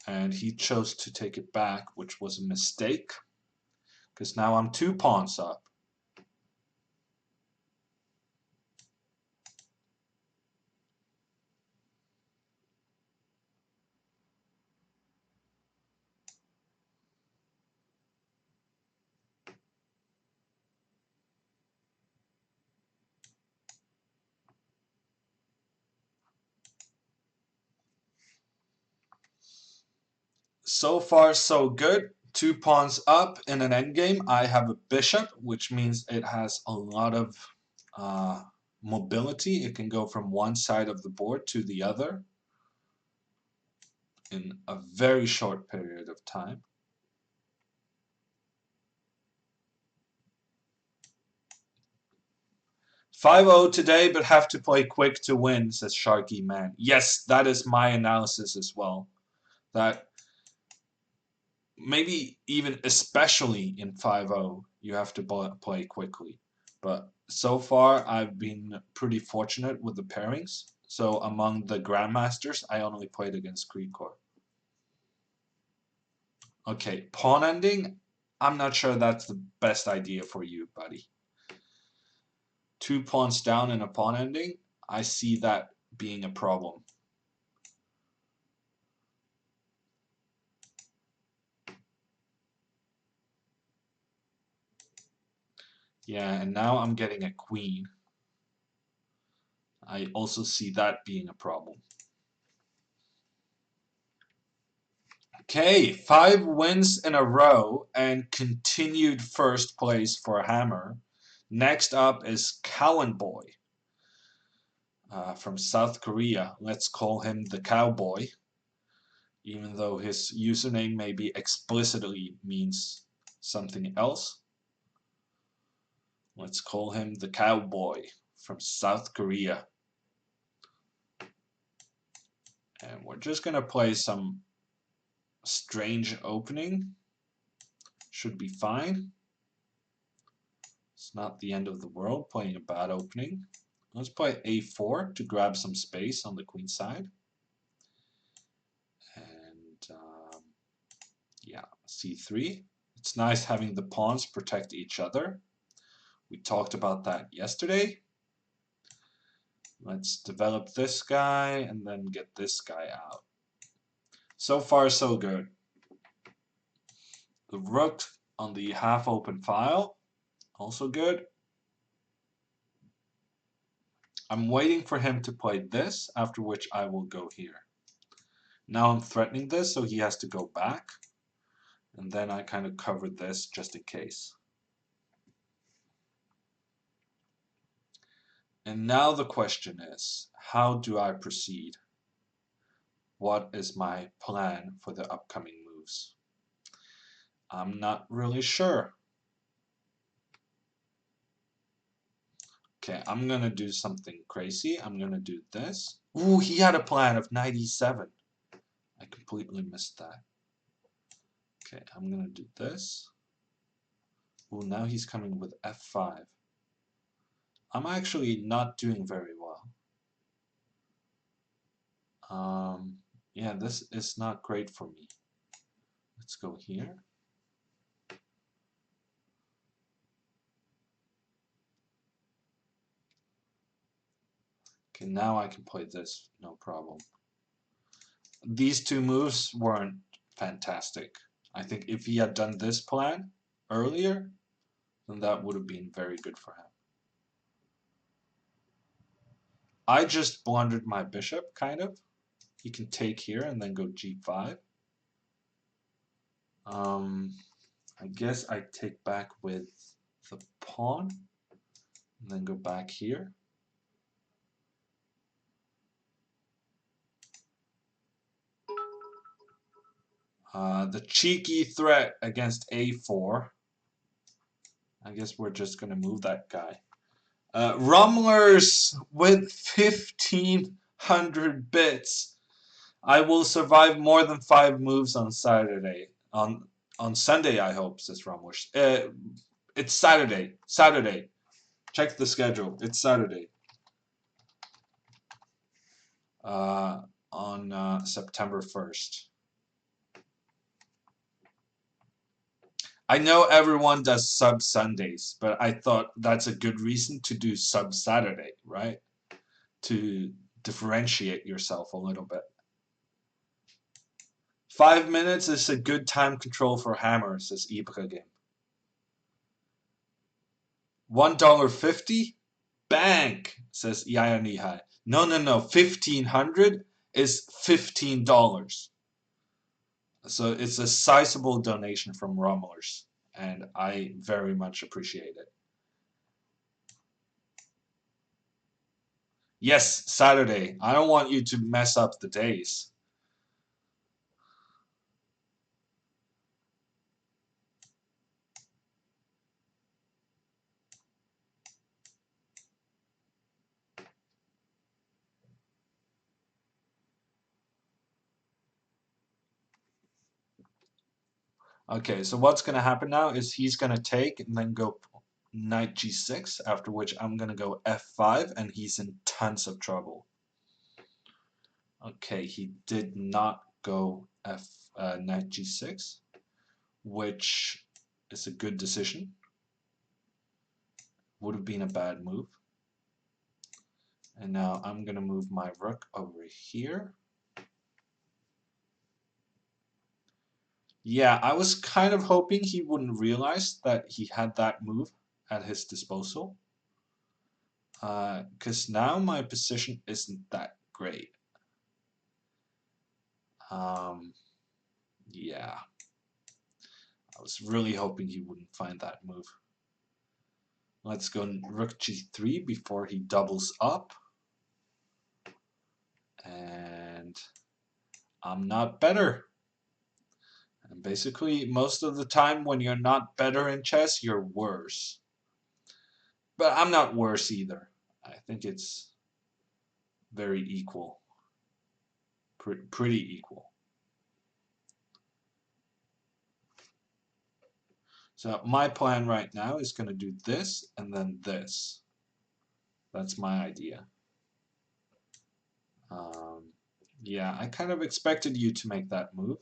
And he chose to take it back, which was a mistake because now I'm 2 pawns up. So far, so good. 2 pawns up in an endgame. I have a bishop, which means it has a lot of mobility. It can go from one side of the board to the other in a very short period of time. "5-0 today, but have to play quick to win," says Sharky Man. Yes, that is my analysis as well. That maybe even especially in 5-0, you have to play quickly. But so far, I've been pretty fortunate with the pairings. So among the grandmasters, I only played against Grigor. Okay, pawn ending. I'm not sure that's the best idea for you, buddy. 2 pawns down in a pawn ending. I see that being a problem. Yeah, and now I'm getting a queen. I also see that being a problem. Okay, 5 wins in a row and continued first place for Hammer. Next up is Cowan Boy from South Korea. Let's call him the Cowboy, even though his username maybe explicitly means something else. Let's call him the Cowboy from South Korea. And we're just going to play some strange opening. Should be fine. It's not the end of the world playing a bad opening. Let's play a4 to grab some space on the queen side. And yeah, c3. It's nice having the pawns protect each other. We talked about that yesterday. Let's develop this guy and then get this guy out. So far, so good. The rook on the half-open file, also good. I'm waiting for him to play this, after which I will go here. Now I'm threatening this, so he has to go back. And then I kind of covered this just in case. And now the question is, how do I proceed? What is my plan for the upcoming moves? I'm not really sure. Okay, I'm gonna do something crazy. I'm gonna do this. Ooh, he had a plan of 97. I completely missed that. Okay, I'm gonna do this. Ooh, now he's coming with f5. I'm actually not doing very well. Yeah, this is not great for me. Let's go here. Okay, now I can play this, no problem. These two moves weren't fantastic. I think if he had done this plan earlier, then that would have been very good for him. I just blundered my bishop, kind of. He can take here and then go g5. I guess I take back with the pawn, and then go back here. The cheeky threat against a4. I guess we're just going to move that guy. Rumblers with 1,500 bits. I will survive more than 5 moves on Saturday. On Sunday, I hope, says Rumblers. It's Saturday. Saturday. Check the schedule. It's Saturday. On September 1st. I know everyone does sub Sundays, but I thought that's a good reason to do sub Saturday, right? To differentiate yourself a little bit. 5 minutes is a good time control for Hammer, says Ibra Game. $1.50? Bank, says Yaya Nihai. No, 1,500 is $15. So it's a sizable donation from Rumblers, and I very much appreciate it. Yes, Saturday. I don't want you to mess up the days. Okay, so what's going to happen now is he's going to take and then go knight g6, after which I'm going to go f5, and he's in tons of trouble. Okay, he did not go knight g6, which is a good decision. Would have been a bad move. And now I'm going to move my rook over here. Yeah, I was kind of hoping he wouldn't realize that he had that move at his disposal. Because now my position isn't that great. Yeah. I was really hoping he wouldn't find that move. Let's go rook g3 before he doubles up. And I'm not better. And basically, most of the time when you're not better in chess, you're worse. But I'm not worse either. I think it's very equal. Pretty equal. So my plan right now is going to do this and then this. That's my idea. Yeah, I kind of expected you to make that move.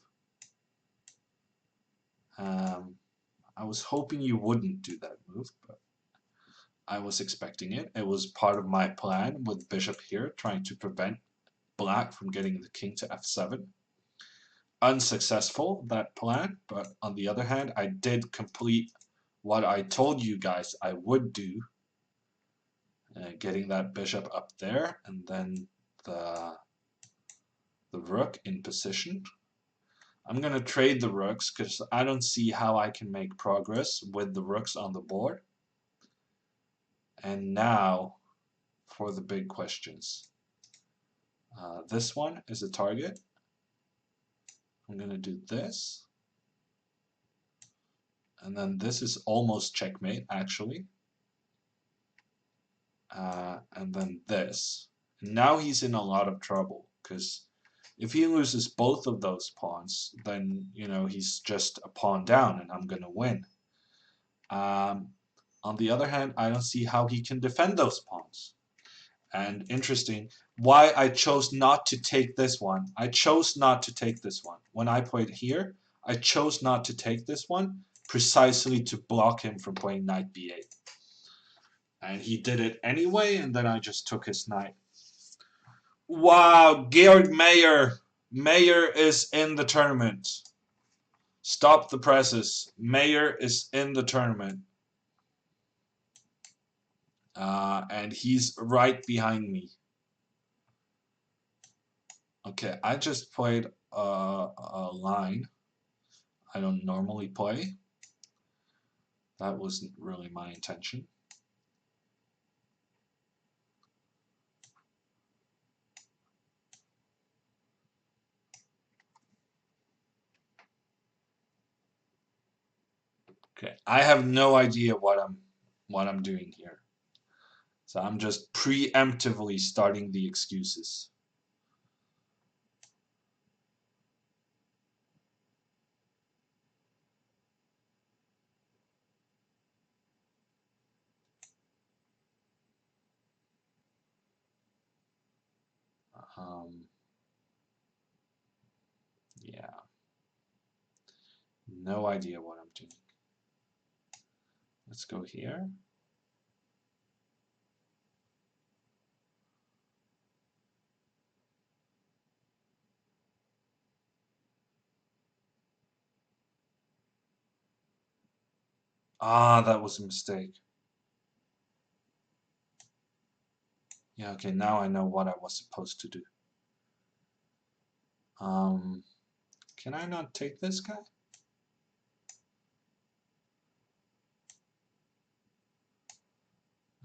I was hoping you wouldn't do that move, but I was expecting it. It was part of my plan with bishop here, trying to prevent black from getting the king to f7. Unsuccessful, that plan, but on the other hand, I did complete what I told you guys I would do, getting that bishop up there, and then the rook in position. I'm going to trade the rooks because I don't see how I can make progress with the rooks on the board. And now for the big questions. This one is a target. I'm going to do this. And then this is almost checkmate, actually. and then this. And now he's in a lot of trouble, because if he loses both of those pawns, then, you know, he's just a pawn down and I'm gonna win. Um, on the other hand, I don't see how he can defend those pawns. And interesting, why I chose not to take this one. I chose not to take this one. When I played here, I chose not to take this one precisely to block him from playing knight b8. And he did it anyway, and then I just took his knight. Wow, Georg Mayer. Mayer is in the tournament. Stop the presses. Mayer is in the tournament. And he's right behind me. Okay, I just played a line I don't normally play. That wasn't really my intention. Okay, I have no idea what I'm doing here. So I'm just preemptively starting the excuses. Yeah, no idea what I'm doing. Let's go here. Ah, that was a mistake. Yeah, okay, now I know what I was supposed to do. Can I not take this guy?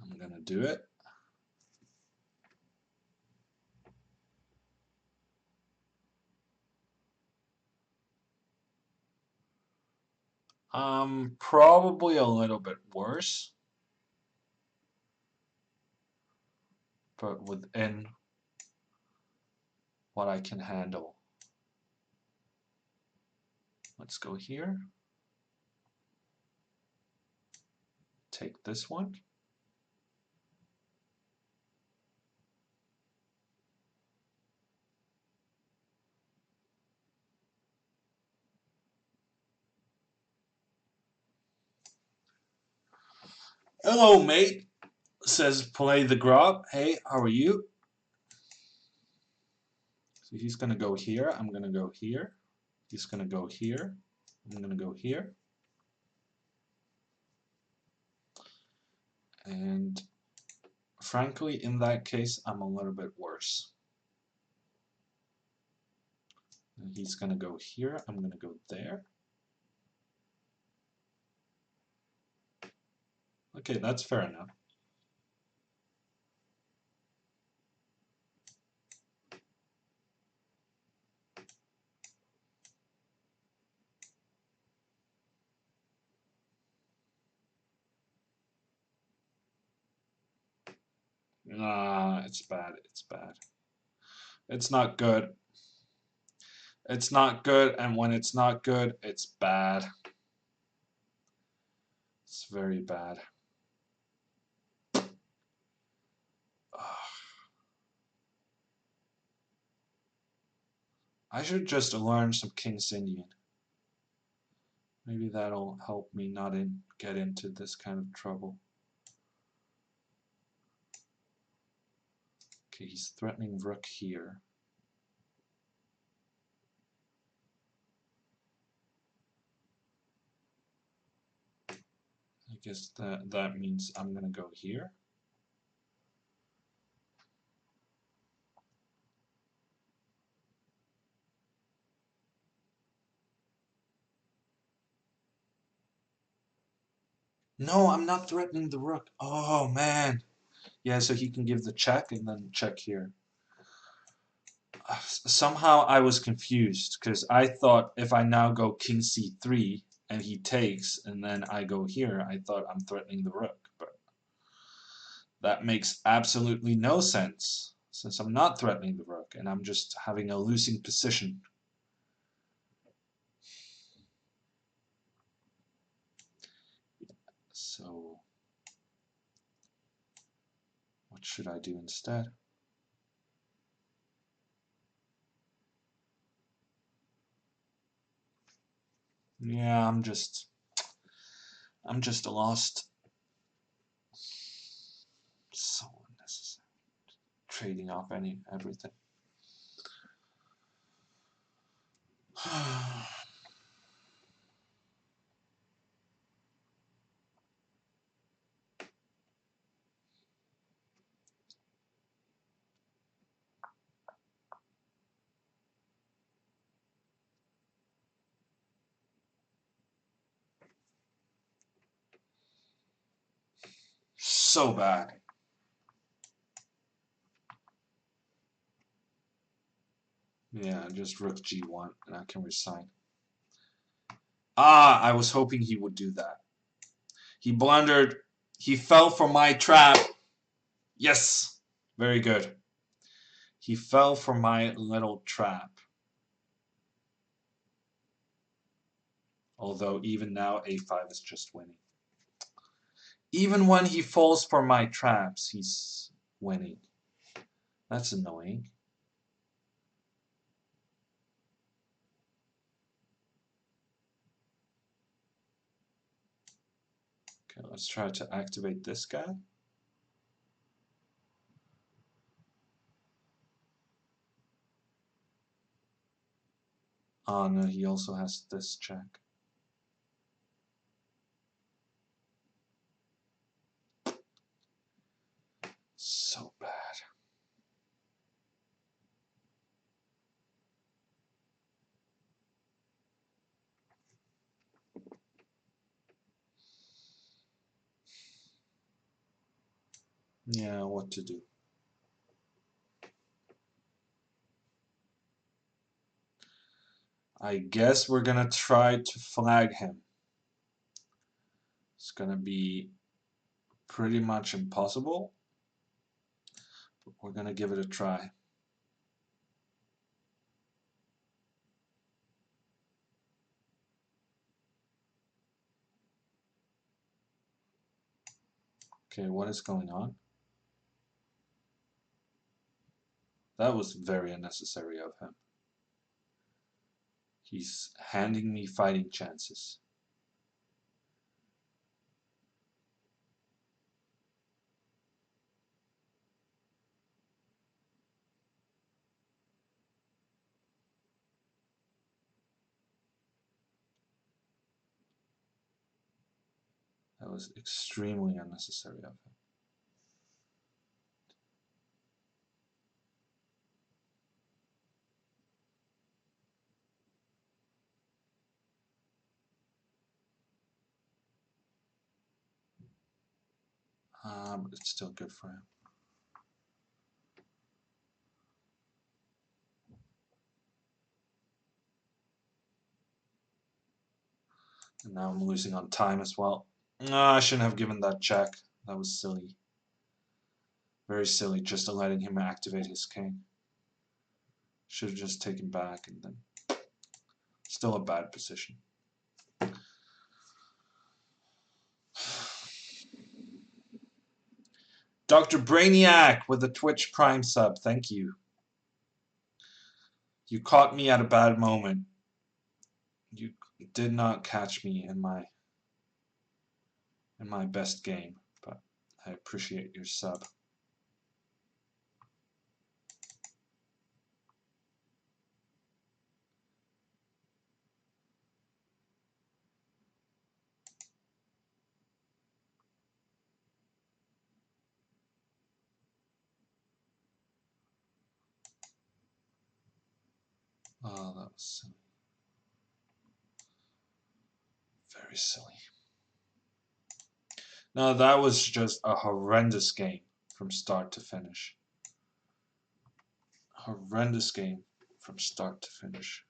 I'm gonna do it. Probably a little bit worse, but within what I can handle. Let's go here. Take this one. Hello, mate, says Play the Grob. Hey, how are you? So he's gonna go here. I'm gonna go here. He's gonna go here. I'm gonna go here. And frankly, in that case, I'm a little bit worse. And he's gonna go here. I'm gonna go there. Okay, that's fair enough. Nah, it's bad. It's bad. It's not good. It's not good, and when it's not good, it's bad. It's very bad. I should just learn some King's Indian. Maybe that'll help me not get into this kind of trouble. Okay, he's threatening rook here. I guess that means I'm gonna go here. No, I'm not threatening the rook. Oh man. Yeah, so he can give the check and then check here. Somehow I was confused because I thought if I now go king c3 and he takes and then I go here, I thought I'm threatening the rook, but That makes absolutely no sense, since I'm not threatening the rook, and I'm just having a losing position. So, what should I do instead? Yeah, I'm just lost. So unnecessary. Trading off everything. So bad. Yeah, just rook g1, and I can resign. Ah, I was hoping he would do that. He blundered. He fell for my trap. Yes! Very good. He fell for my little trap. Although even now, a5 is just winning. Even when he falls for my traps, he's winning. That's annoying. Okay, let's try to activate this guy. Oh no, he also has this check. So bad. Yeah, what to do? I guess we're gonna try to flag him. It's gonna be pretty much impossible, but we're gonna give it a try. Okay, what is going on? That was very unnecessary of him. He's handing me fighting chances. That was extremely unnecessary of him. But it's still good for him. And now I'm losing on time as well. I shouldn't have given that check. That was silly. Very silly, just letting him activate his king. Should have just taken back and then... Still a bad position. Dr. Brainiac with the Twitch Prime sub, thank you. You caught me at a bad moment. You did not catch me in my best game, but I appreciate your sub. Oh, that was silly. Very silly. No, that was just a horrendous game from start to finish. Horrendous game from start to finish.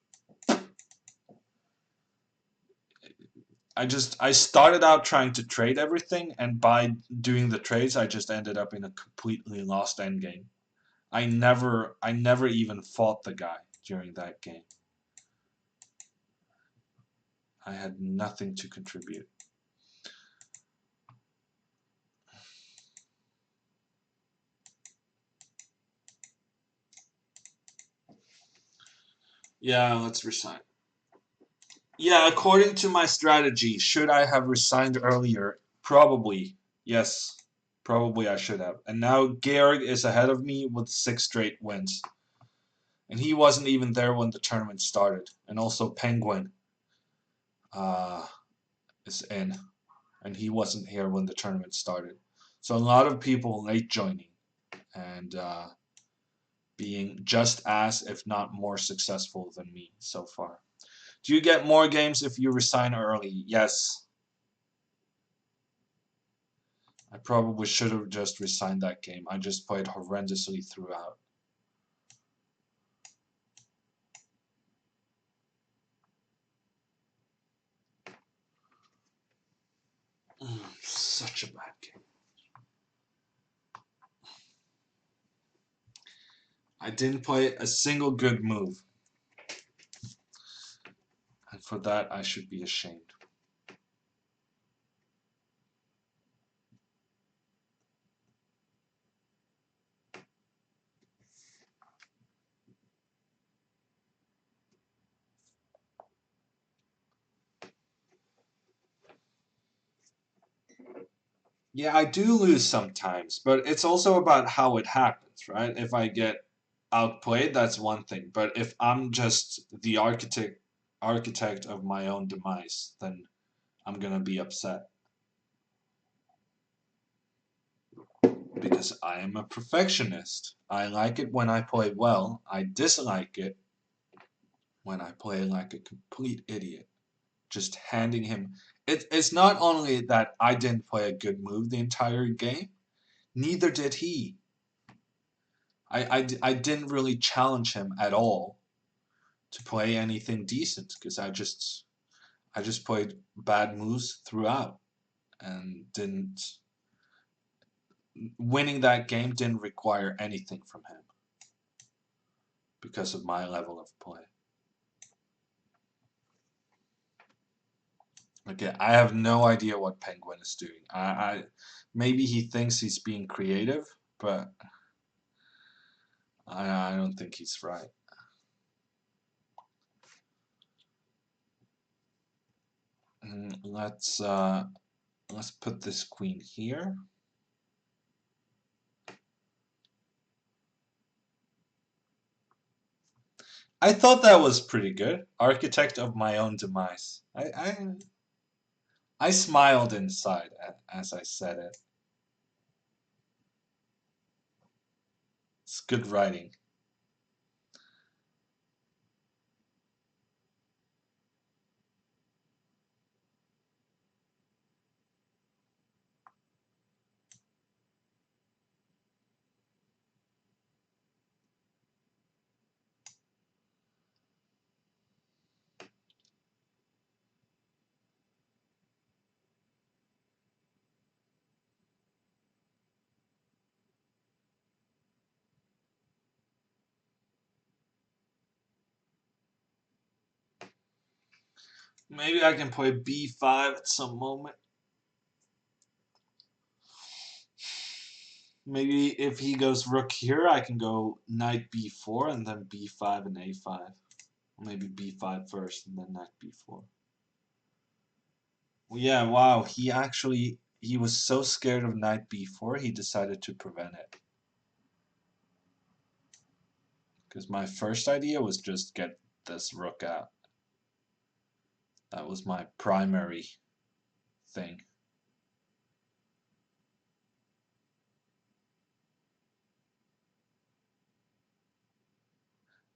I started out trying to trade everything, and by doing the trades, I just ended up in a completely lost endgame. I never even fought the guy during that game. I had nothing to contribute. Yeah, let's resign. Yeah, according to my strategy, should I have resigned earlier? Probably. Yes. Probably I should have. And now Georg is ahead of me with 6 straight wins. And he wasn't even there when the tournament started. And also Penguin uh, is in. And he wasn't here when the tournament started. So a lot of people late joining and being just as, if not more successful than me so far. Do you get more games if you resign early? Yes. I probably should have just resigned that game. I just played horrendously throughout. Such a bad game. I didn't play a single good move. And for that, I should be ashamed. Yeah, I do lose sometimes, but it's also about how it happens, right? If I get outplayed, that's one thing. But if I'm just the architect of my own demise, then I'm gonna be upset. Because I am a perfectionist. I like it when I play well. I dislike it when I play like a complete idiot. Just handing him. It's not only that I didn't play a good move the entire game, neither did he. I didn't really challenge him at all to play anything decent because I just played bad moves throughout and didn't winning that game didn't require anything from him because of my level of play. Okay, I have no idea what Penguin is doing. Maybe he thinks he's being creative, but I don't think he's right. Let's put this queen here. I thought that was pretty good. Architect of my own demise. I smiled inside as I said it. It's good writing. Maybe I can play b5 at some moment. Maybe if he goes rook here, I can go knight b4 and then b5 and a5. Or maybe b5 first and then knight b4. Well, yeah, wow, he was so scared of knight b4, he decided to prevent it. Because my first idea was just get this rook out. That was my primary thing.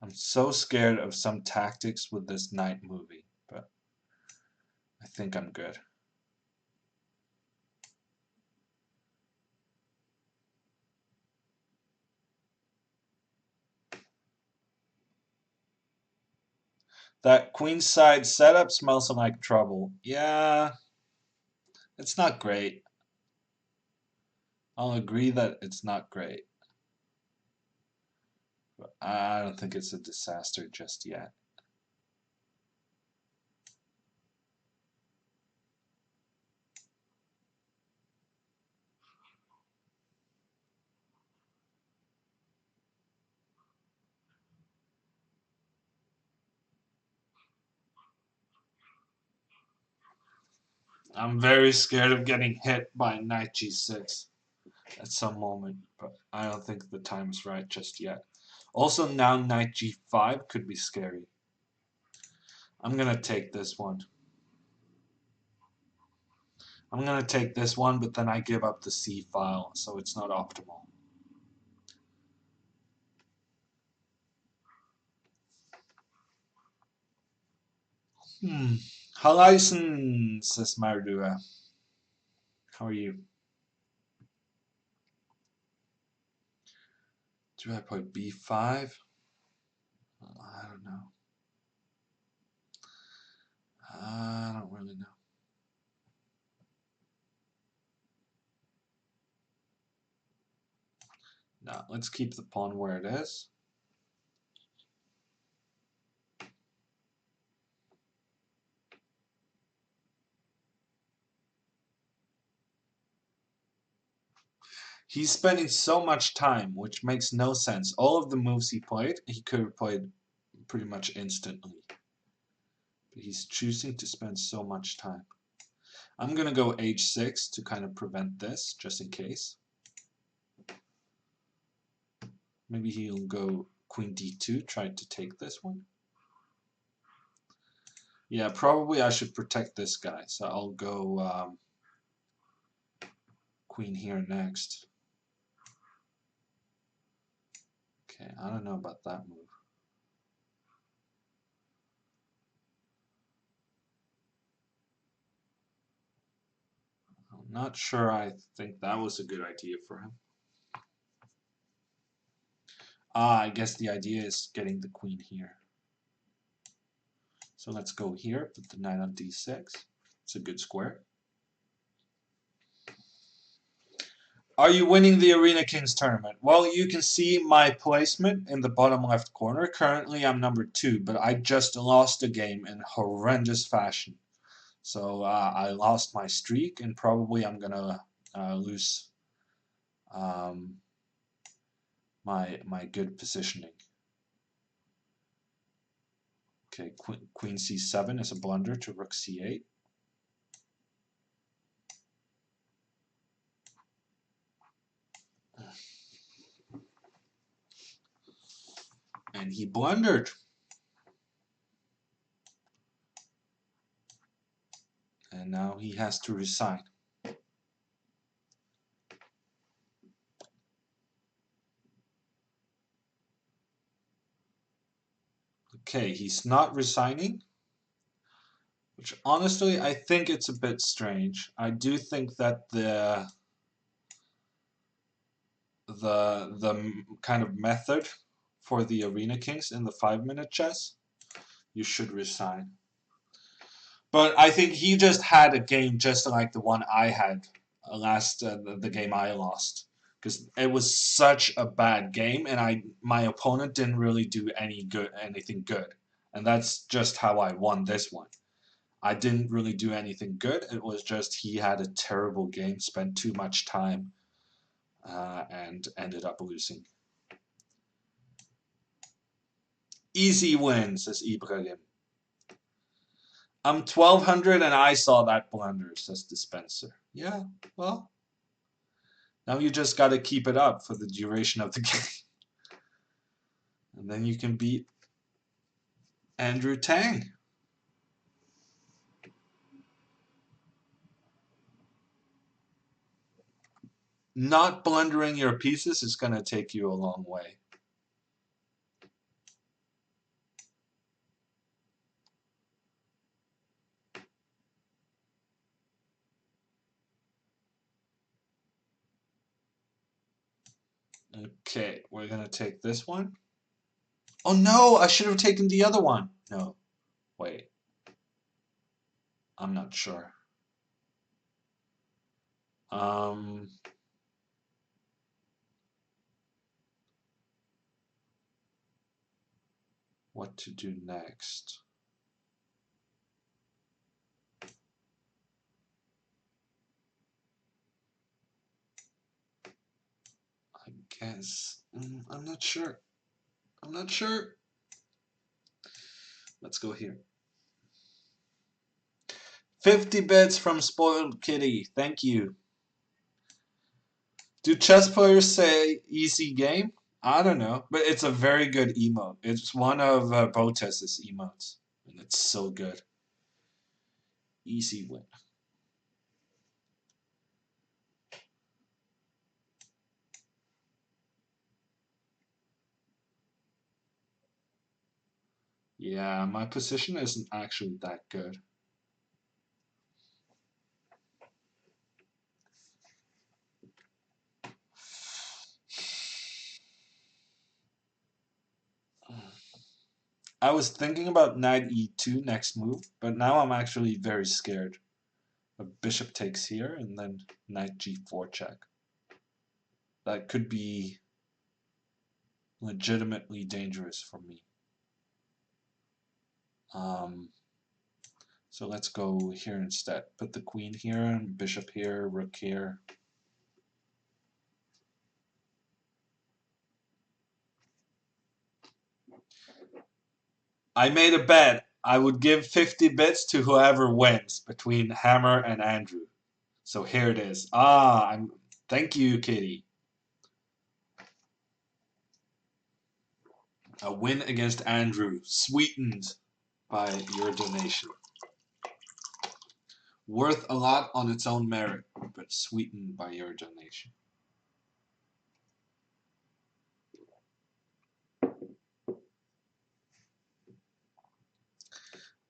I'm so scared of some tactics with this knight moving, but I think I'm good. That queenside setup smells like trouble. Yeah, it's not great. I'll agree that it's not great. But I don't think it's a disaster just yet. I'm very scared of getting hit by knight g6 at some moment, but I don't think the time's right just yet. Also, now knight g5 could be scary. I'm gonna take this one. I'm gonna take this one, but then I give up the c file, so it's not optimal. Halaisen, says Mardua. How are you? Do I play b5? I don't know. I don't really know. No, let's keep the pawn where it is. He's spending so much time, which makes no sense. All of the moves he played, he could have played pretty much instantly. But he's choosing to spend so much time. I'm going to go h6 to kind of prevent this, just in case. Maybe he'll go queen d2, try to take this one. Yeah, probably I should protect this guy, so I'll go queen here next. Okay, I don't know about that move. I'm not sure I think that was a good idea for him. I guess the idea is getting the queen here. So let's go here, put the knight on d6. It's a good square. Are you winning the Arena Kings tournament? Well, you can see my placement in the bottom left corner. Currently, I'm number 2, but I just lost a game in horrendous fashion. So I lost my streak, and probably I'm gonna lose my good positioning. Okay, queen c7 is a blunder to rook c8. And he blundered. And now he has to resign. Okay, he's not resigning, which honestly I think it's a bit strange. I do think that the kind of method for the Arena Kings in the 5-minute chess, you should resign. But I think he just had a game just like the one I had the game I lost, because it was such a bad game, and my opponent didn't really do anything good, and that's just how I won this one. I didn't really do anything good. It was just he had a terrible game, spent too much time, and ended up losing. Easy win, says Ibrahim. I'm 1200 and I saw that blunder, says Dispenser. Yeah, well, now you just got to keep it up for the duration of the game. And then you can beat Andrew Tang. Not blundering your pieces is going to take you a long way. Okay, we're going to take this one. Oh no, I should have taken the other one. No. Wait, I'm not sure. Um, what to do next? I guess. I'm not sure. I'm not sure. Let's go here. 50 bits from Spoiled Kitty. Thank you. Do chess players say easy game? I don't know, but it's a very good emote. It's one of Botes's emotes, and it's so good. Easy win. Yeah, my position isn't actually that good. I was thinking about knight e2 next move, but now I'm actually very scared. A bishop takes here, and then knight g4 check. That could be legitimately dangerous for me. Um, so let's go here instead. Put the queen here, and bishop here, rook here. I made a bet. I would give 50 bits to whoever wins between Hammer and Andrew. So here it is. Thank you, Kitty. A win against Andrew, sweetened by your donation. Worth a lot on its own merit, but sweetened by your donation.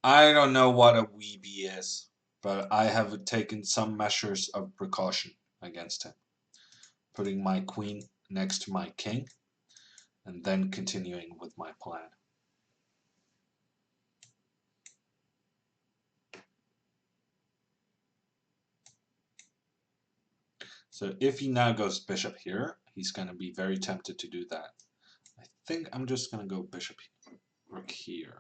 I don't know what a weebie is, but I have taken some measures of precaution against him. Putting my queen next to my king, and then continuing with my plan. So if he now goes bishop here, he's going to be very tempted to do that. I think I'm just going to go bishop here, rook here.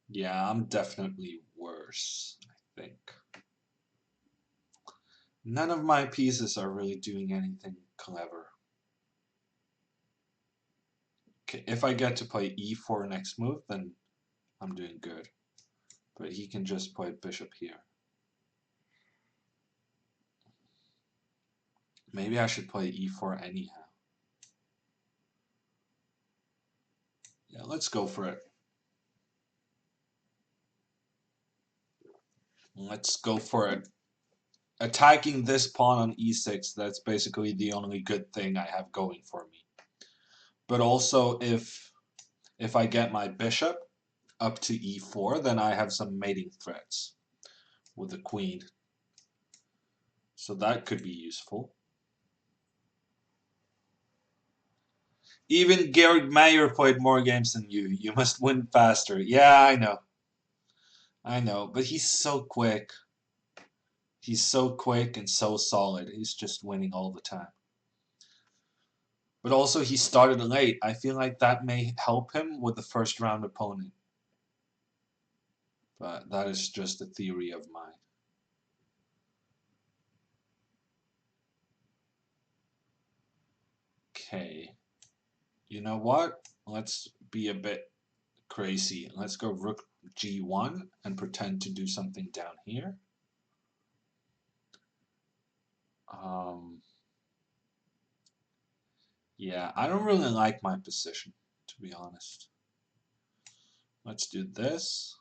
Yeah, I'm definitely worse, I think. None of my pieces are really doing anything clever. Okay, if I get to play e4 next move, then I'm doing good. But he can just play bishop here. Maybe I should play e4 anyhow. Yeah, let's go for it. Let's go for it. Attacking this pawn on e6, that's basically the only good thing I have going for me. But also, if I get my bishop up to e4, then I have some mating threats with the queen. So that could be useful. Even Georg Mayer played more games than you. You must win faster. Yeah, I know. I know. But he's so quick. He's so quick and so solid. He's just winning all the time. But also, he started late. I feel like that may help him with the first round opponent. But that is just a theory of mine. Okay. You know what? Let's be a bit crazy. Let's go rook g1 and pretend to do something down here. Yeah, I don't really like my position, to be honest. Let's do this.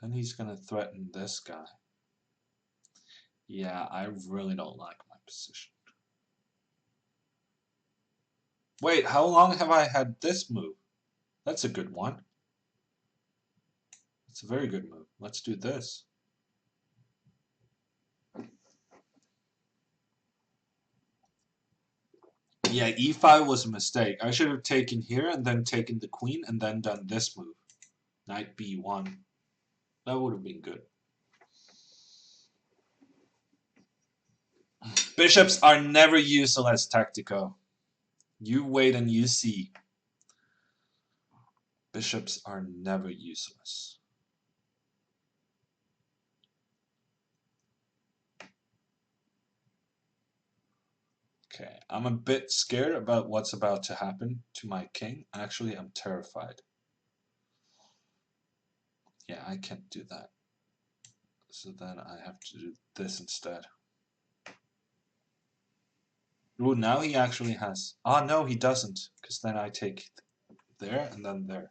Then he's going to threaten this guy. Yeah, I really don't like my position. Wait, how long have I had this move? That's a good one. It's a very good move. Let's do this. Yeah, e5 was a mistake. I should have taken here and then taken the queen and then done this move. Knight b1. That would have been good. Bishops are never useless, Tactico. You wait and you see. Bishops are never useless. Okay, I'm a bit scared about what's about to happen to my king. Actually, I'm terrified. Yeah, I can't do that. So then I have to do this instead. Ooh, now he actually has... Ah, no, he doesn't. Because then I take there and then there.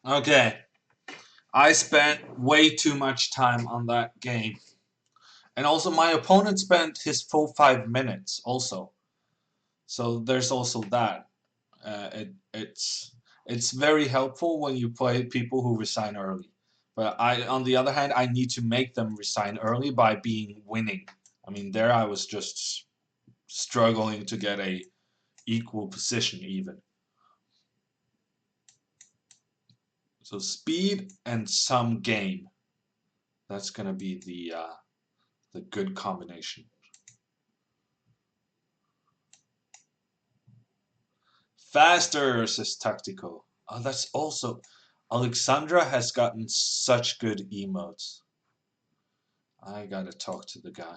Okay. I spent way too much time on that game. And also my opponent spent his full 5 minutes also. So there's also that. It's very helpful when you play people who resign early. But on the other hand, I need to make them resign early by being winning. I mean, there I was just struggling to get a equal position even. So speed and some game. That's gonna be the good combination. Faster, says Tactical. Oh, that's also... Alexandra has gotten such good emotes. I gotta talk to the guy.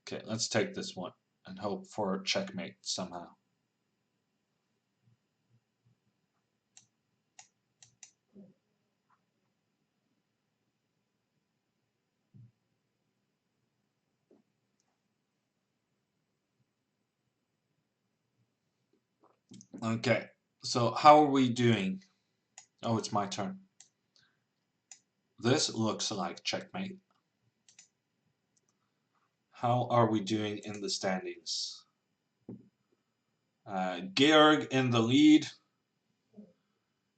Okay, let's take this one and hope for a checkmate somehow. Okay, so how are we doing? Oh, it's my turn. This looks like checkmate. How are we doing in the standings? Georg in the lead.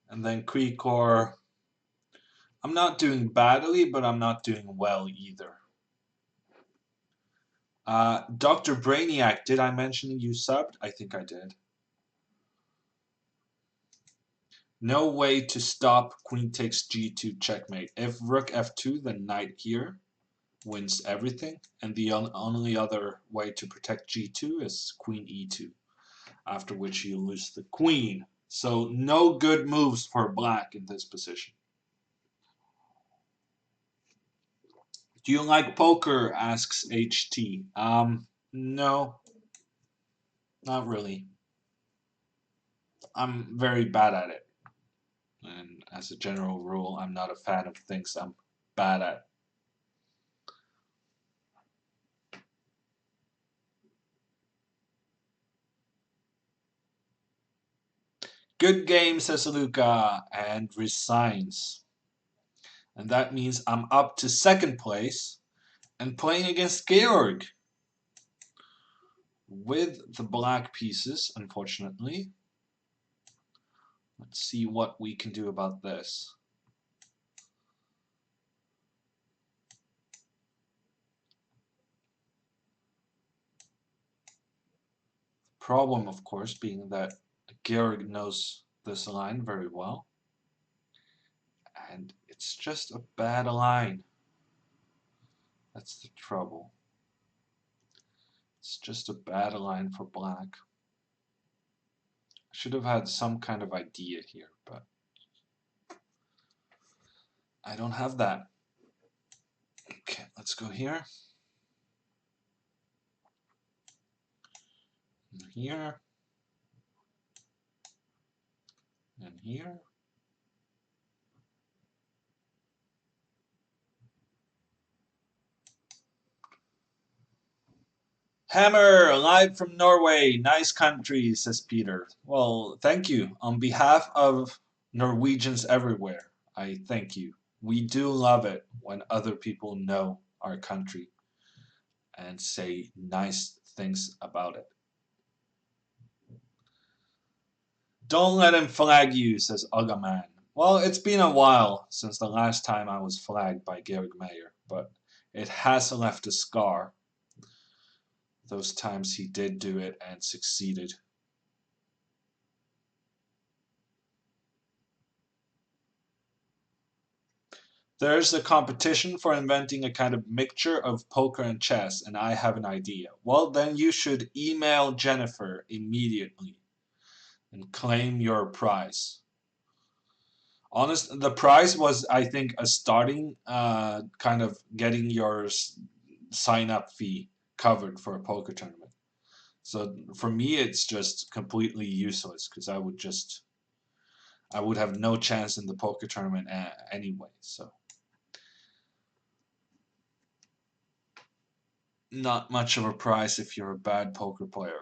And then Krikor. I'm not doing badly, but I'm not doing well either. Dr. Brainiac, did I mention you subbed? I think I did. No way to stop queen takes g2 checkmate. If rook f2, then knight here wins everything. And the only other way to protect g2 is queen e2, after which you lose the queen. So no good moves for black in this position. Do you like poker? Asks HT. No, not really. I'm very bad at it. And as a general rule, I'm not a fan of things I'm bad at. Good game, says Luca, and resigns. And that means I'm up to second place and playing against Georg. With the black pieces, unfortunately. Let's see what we can do about this. Problem, of course, being that Georg knows this line very well. And it's just a bad line. That's the trouble. It's just a bad line for black. I should have had some kind of idea here, but I don't have that. Okay, let's go here. And here. And here. Hammer, live from Norway. Nice country, says Peter. Well, thank you. On behalf of Norwegians everywhere, I thank you. We do love it when other people know our country and say nice things about it. Don't let him flag you, says Uggaman. Well, it's been a while since the last time I was flagged by Georg Mayer, but it has left a scar. Those times he did do it and succeeded. There's a competition for inventing a kind of mixture of poker and chess, and I have an idea. Well, then you should email Jennifer immediately and claim your prize. The prize was, I think, a starting kind of getting your sign-up fee covered for a poker tournament. So for me, it's just completely useless because I would have no chance in the poker tournament anyway. So not much of a prize if you're a bad poker player.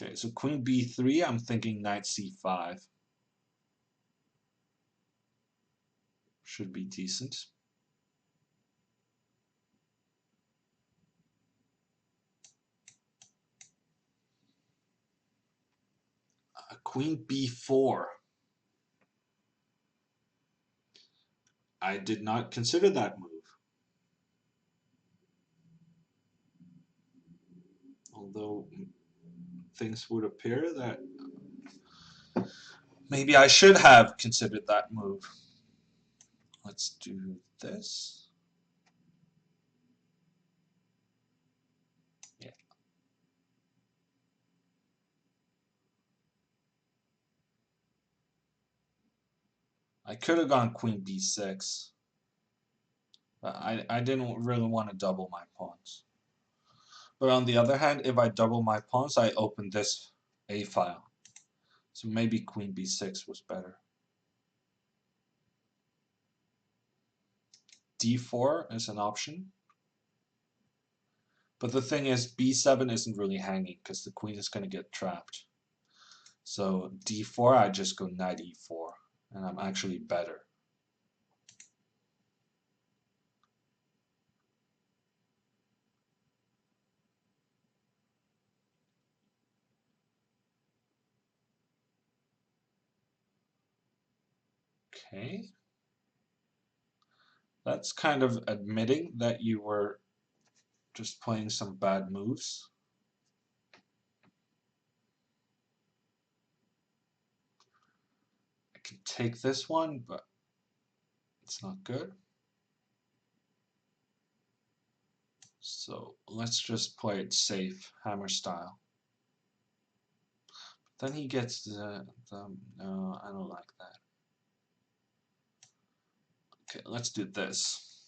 Okay, so queen b3, I'm thinking knight c5. Should be decent. Queen b4. I did not consider that move. Although things would appear that maybe I should have considered that move. Let's do this. Yeah. I could have gone queen b6. But I didn't really want to double my pawns. But on the other hand, if I double my pawns, I open this a file. So maybe queen b6 was better. d4 is an option. But the thing is, b7 isn't really hanging because the queen is going to get trapped. So d4, I just go knight e4, and I'm actually better. Okay. That's kind of admitting that you were just playing some bad moves. I can take this one, but it's not good. So let's just play it safe, hammer style. Then he gets no, I don't like that. Okay, let's do this.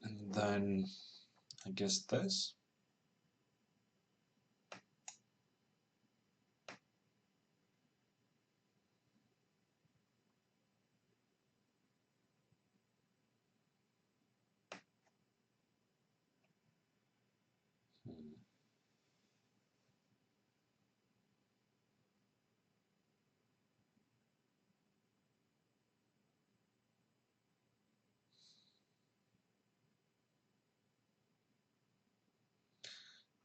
And then I guess this.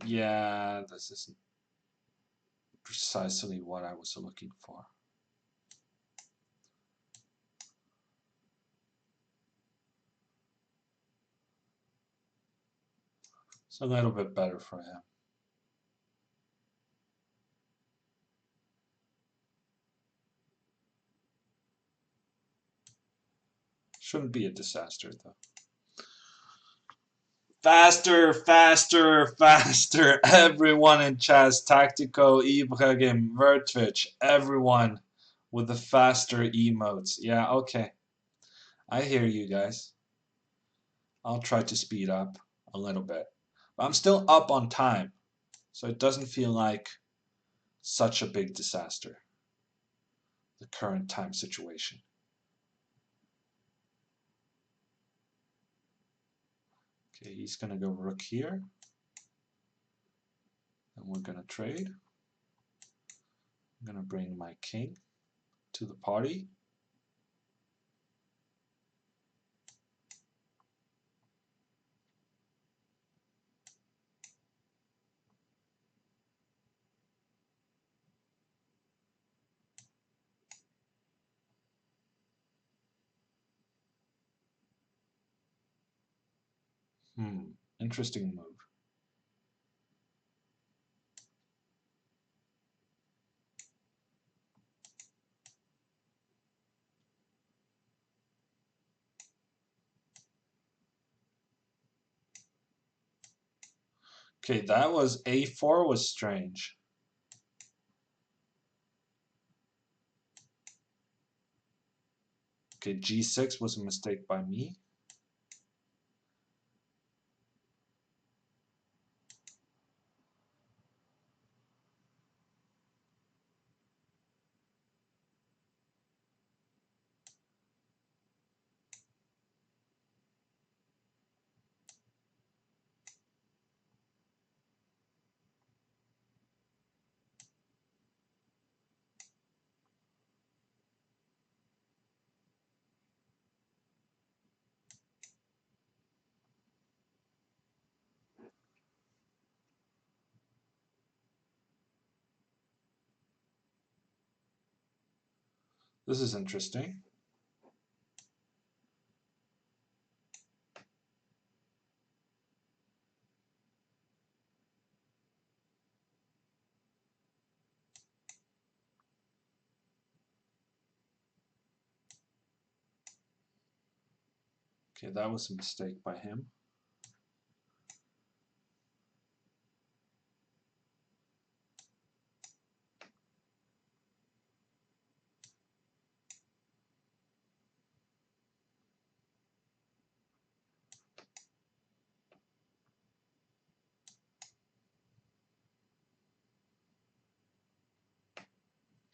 Yeah, this isn't precisely what I was looking for. It's a little bit better for him. Shouldn't be a disaster though. Faster, faster, faster. Everyone in chess, Tactico, Ibrahim, Vertvich, everyone with the faster emotes. Yeah, okay. I hear you guys. I'll try to speed up a little bit. But I'm still up on time, so it doesn't feel like such a big disaster, the current time situation. Okay, he's going to go rook here. And we're going to trade. I'm going to bring my king to the party. Interesting move. Okay, that was a4 was strange. Okay, g6 was a mistake by me. This is interesting. Okay, that was a mistake by him.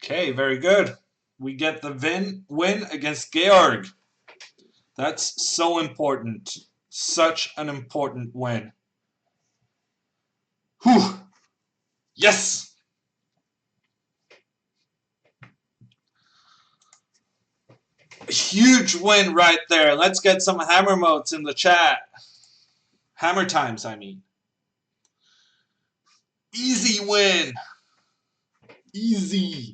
Okay, very good. We get the win against Georg. That's so important. Such an important win. Whew. Yes! Huge win right there. Let's get some hammer modes in the chat. Hammer times, I mean. Easy win. Easy.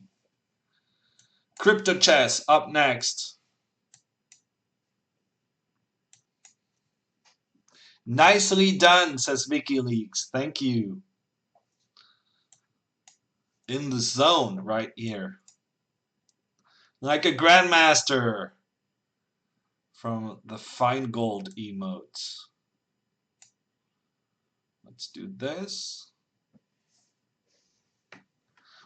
Crypto chess up next. Nicely done, says WikiLeaks. Thank you. In the zone right here. Like a grandmaster from the Fine Gold emotes. Let's do this.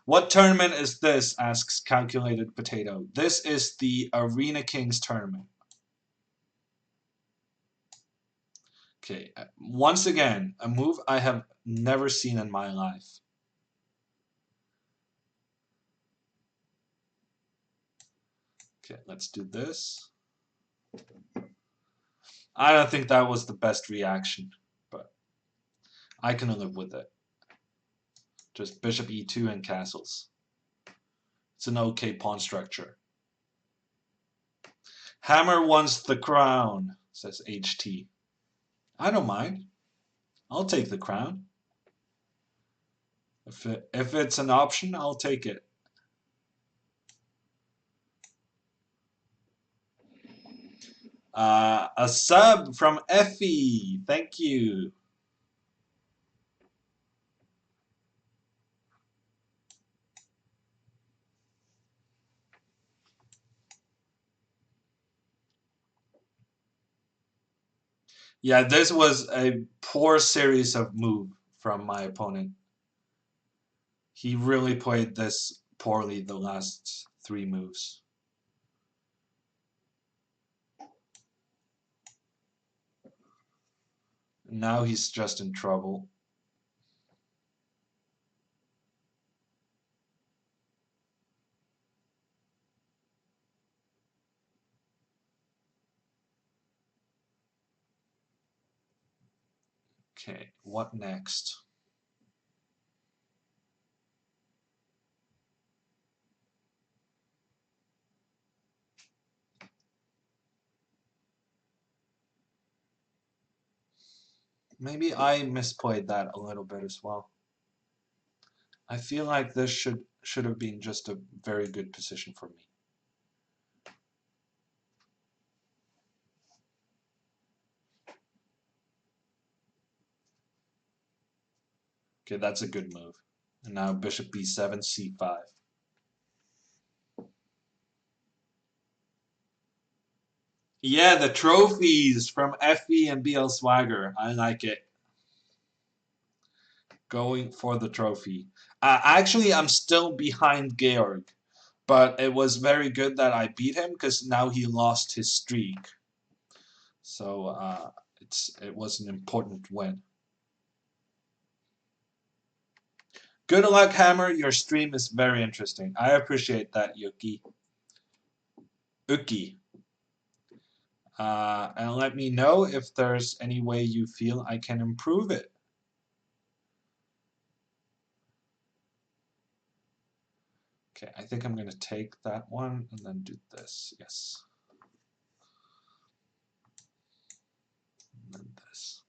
What tournament is this? Asks Calculated Potato. This is the Arena Kings tournament. Okay, once again, a move I have never seen in my life. Okay, let's do this. I don't think that was the best reaction, but I can live with it. Just bishop e2 and castles. It's an okay pawn structure. Hammer wants the crown, says HT. I don't mind. I'll take the crown. If it's an option, I'll take it. A sub from Effie. Thank you. Yeah, this was a poor series of move from my opponent. He really played this poorly the last three moves. Now he's just in trouble. Okay, what next? Maybe I misplayed that a little bit as well. I feel like this should have been just a very good position for me. Okay, that's a good move. And now bishop b7, c5. Yeah, the trophies from FB and BL Swagger. I like it. Going for the trophy. Actually, I'm still behind Georg, but it was very good that I beat him because now he lost his streak. So it was an important win. Good luck, Hammer. Your stream is very interesting. I appreciate that, Yuki. Uki. And let me know if there's any way you feel I can improve it. Okay, I think I'm going to take that one and then do this. Yes. And then this.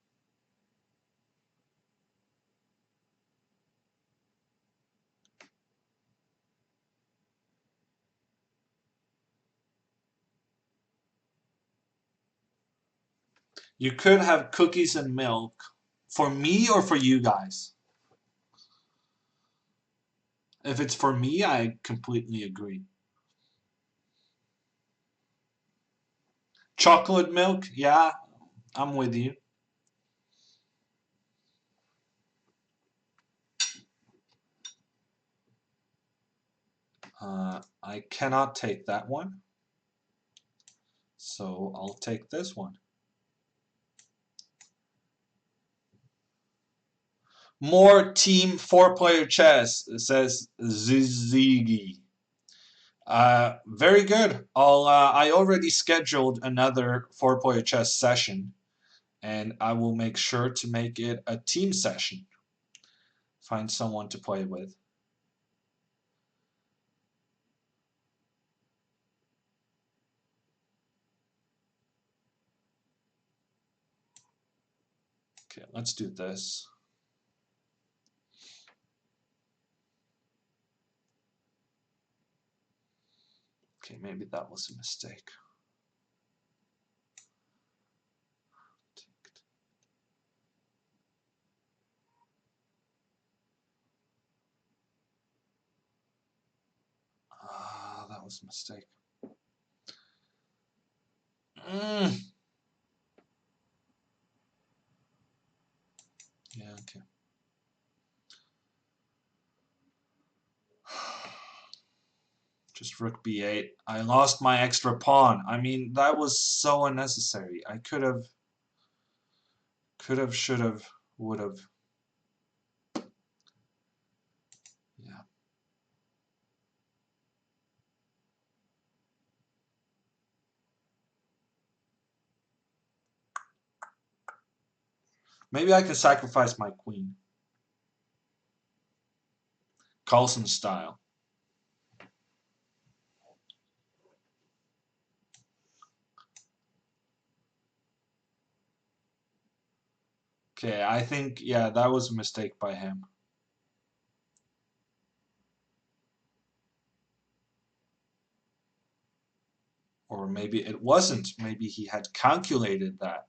You could have cookies and milk for me or for you guys. If it's for me, I completely agree. Chocolate milk, yeah, I'm with you. I cannot take that one, so I'll take this one. More team four-player chess, says Zizigi. Very good. I already scheduled another four-player chess session, and I will make sure to make it a team session. Find someone to play with. Okay, let's do this. Okay, maybe that was a mistake. That was a mistake. Yeah, okay. Just rook b8. I lost my extra pawn. I mean, that was so unnecessary. I could have, should have, would have. Yeah. Maybe I can sacrifice my queen. Carlson style. Okay, I think, yeah, that was a mistake by him. Or maybe it wasn't. Maybe he had calculated that.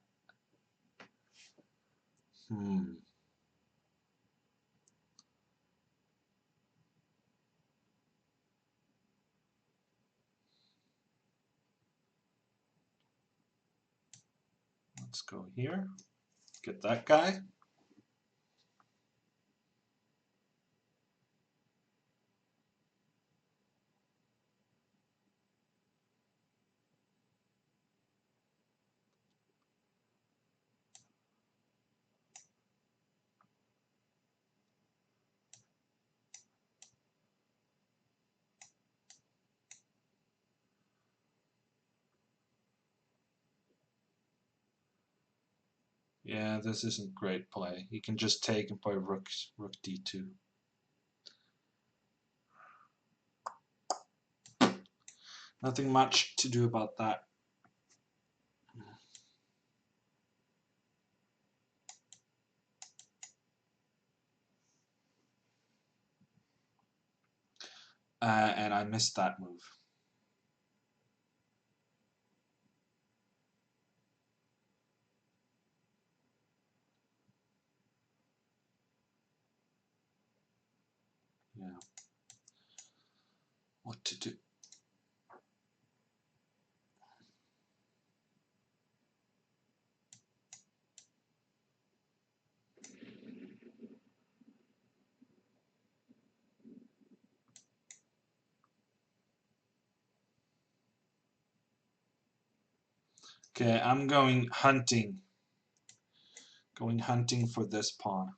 Let's go here. Get that guy. Yeah, this isn't great play. He can just take and play rook d2. Nothing much to do about that. And I missed that move. Yeah. What to do? Okay, I'm going hunting. Going hunting for this pawn.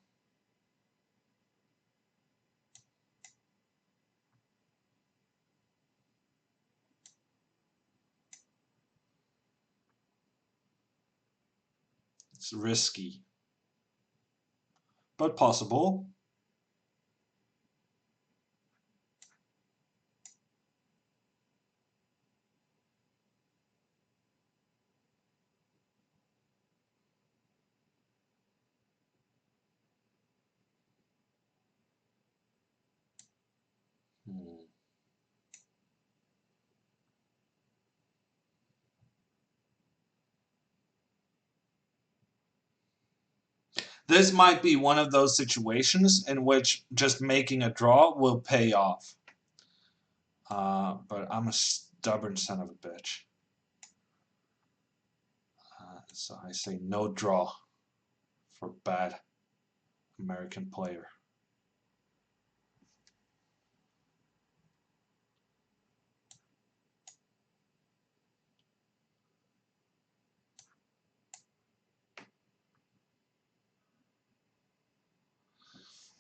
It's risky, but possible. Hmm. This might be one of those situations in which just making a draw will pay off. But I'm a stubborn son of a bitch. So I say no draw for bad American player.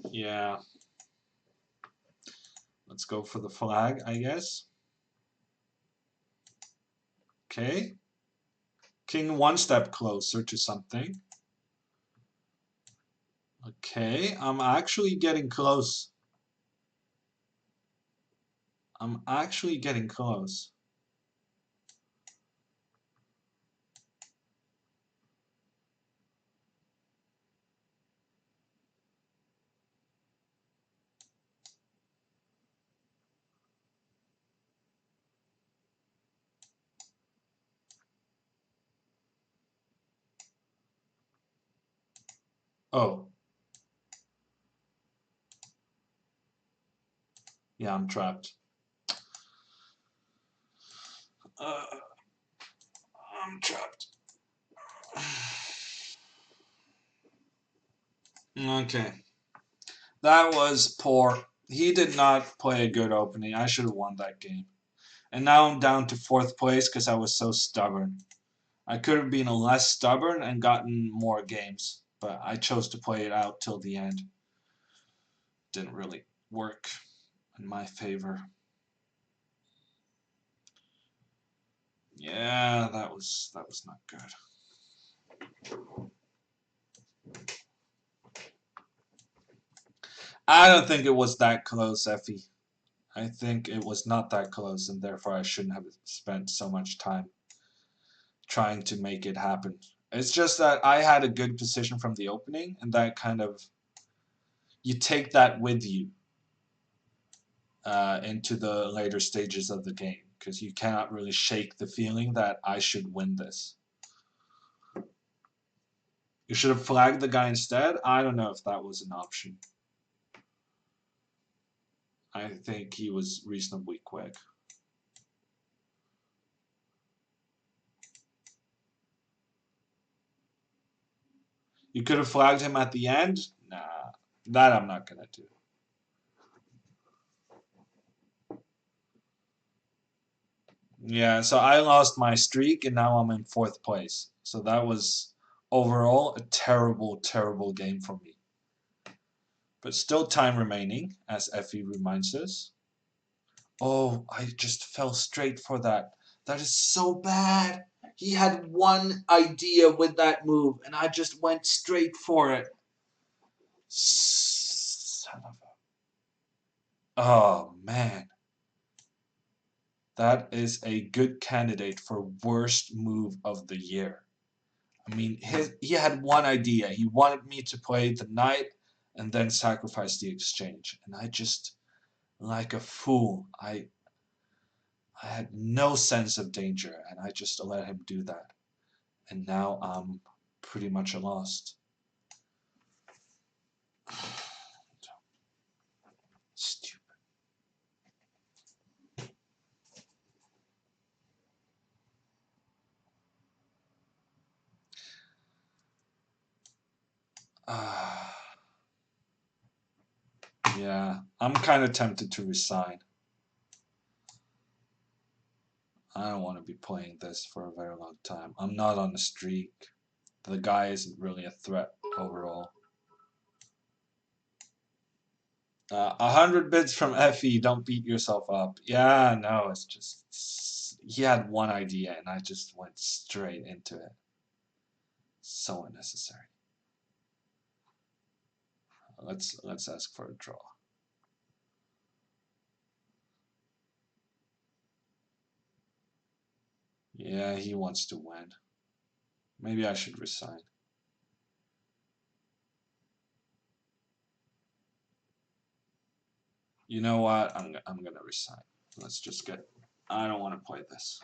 Yeah. Let's go for the flag, I guess. Okay. King one step closer to something. Okay, I'm actually getting close. I'm actually getting close. Oh. Yeah, I'm trapped. Uh, I'm trapped. Okay. That was poor. He did not play a good opening. I should have won that game. And now I'm down to 4th place because I was so stubborn. I could have been less stubborn and gotten more games, but I chose to play it out till the end. Didn't really work in my favor. Yeah, that was not good. I don't think it was that close, Effie. I think it was not that close, and therefore I shouldn't have spent so much time trying to make it happen. It's just that I had a good position from the opening, and that kind of, you take that with you into the later stages of the game, because you cannot really shake the feeling that I should win this. You should have flagged the guy instead. I don't know if that was an option. I think he was reasonably quick. You could have flagged him at the end. Nah, that I'm not gonna do. Yeah, so I lost my streak and now I'm in fourth place. So that was overall a terrible, terrible game for me. But still time remaining, as Effie reminds us. Oh, I just fell straight for that. That is so bad. He had one idea with that move, and I just went straight for it. Son of a... Oh, man. That is a good candidate for worst move of the year. I mean, he had one idea. He wanted me to play the knight and then sacrifice the exchange. And I just, like a fool, I had no sense of danger, and I just let him do that. And now I'm pretty much lost. Stupid. Uh, yeah, I'm kind of tempted to resign. I don't want to be playing this for a very long time. I'm not on a streak. The guy isn't really a threat overall. 100 bits from Effie, don't beat yourself up. Yeah, no, it's just, he had one idea and I just went straight into it. So unnecessary. Let's ask for a draw. Yeah, he wants to win. Maybe I should resign. You know what? I'm gonna resign. Let's just get. I don't want to play this.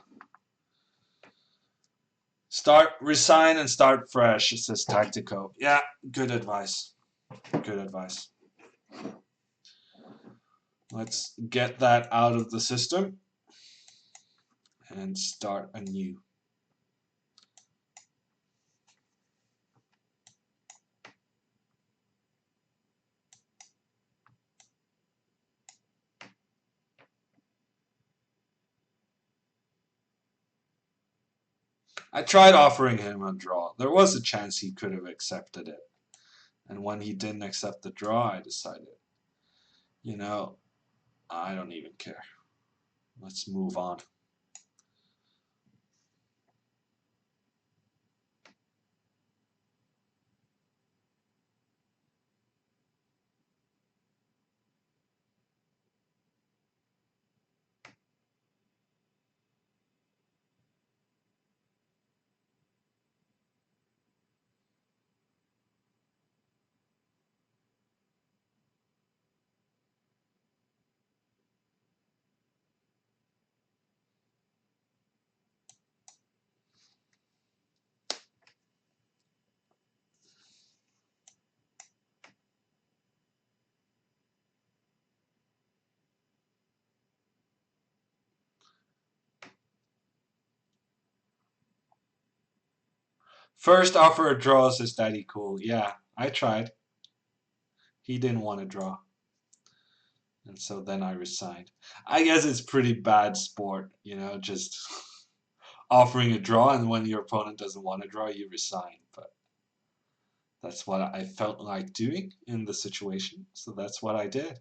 Resign and start fresh. It says Tactico. Yeah, good advice. Good advice. Let's get that out of the system and start anew. I tried offering him a draw. There was a chance he could have accepted it. And when he didn't accept the draw, I decided, you know, I don't even care. Let's move on. First offer a draw, says Daddy Cool. Yeah, I tried. He didn't want to draw. And so then I resigned. I guess it's pretty bad sport, just offering a draw, and when your opponent doesn't want to draw, you resign. But that's what I felt like doing in the situation, so that's what I did.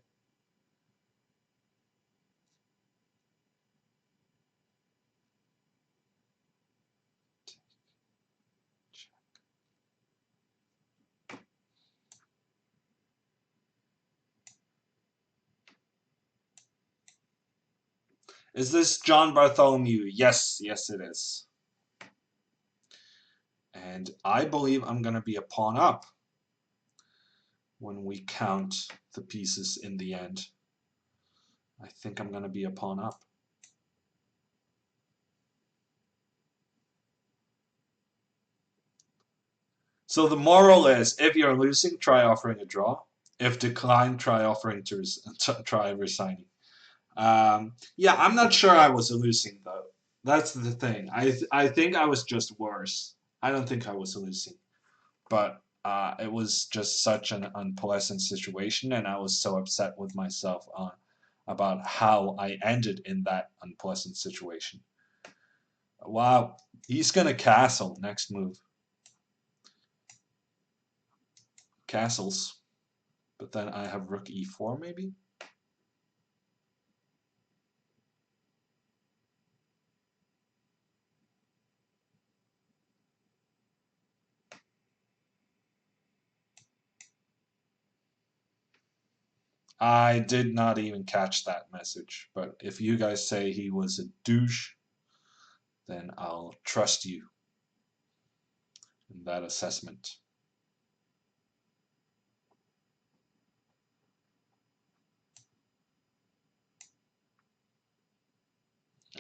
Is this John Bartholomew? Yes, yes it is. And I believe I'm going to be a pawn up when we count the pieces in the end. I think I'm going to be a pawn up. So the moral is, if you're losing, try offering a draw. If declined, try offering to try resigning. Yeah, I'm not sure I was losing though. That's the thing. I think I was just worse. I don't think I was losing, but it was just such an unpleasant situation, and I was so upset with myself about how I ended in that unpleasant situation. Wow, he's gonna castle next move. Castles. But then I have rook e4 maybe? I did not even catch that message, but if you guys say he was a douche, then I'll trust you in that assessment.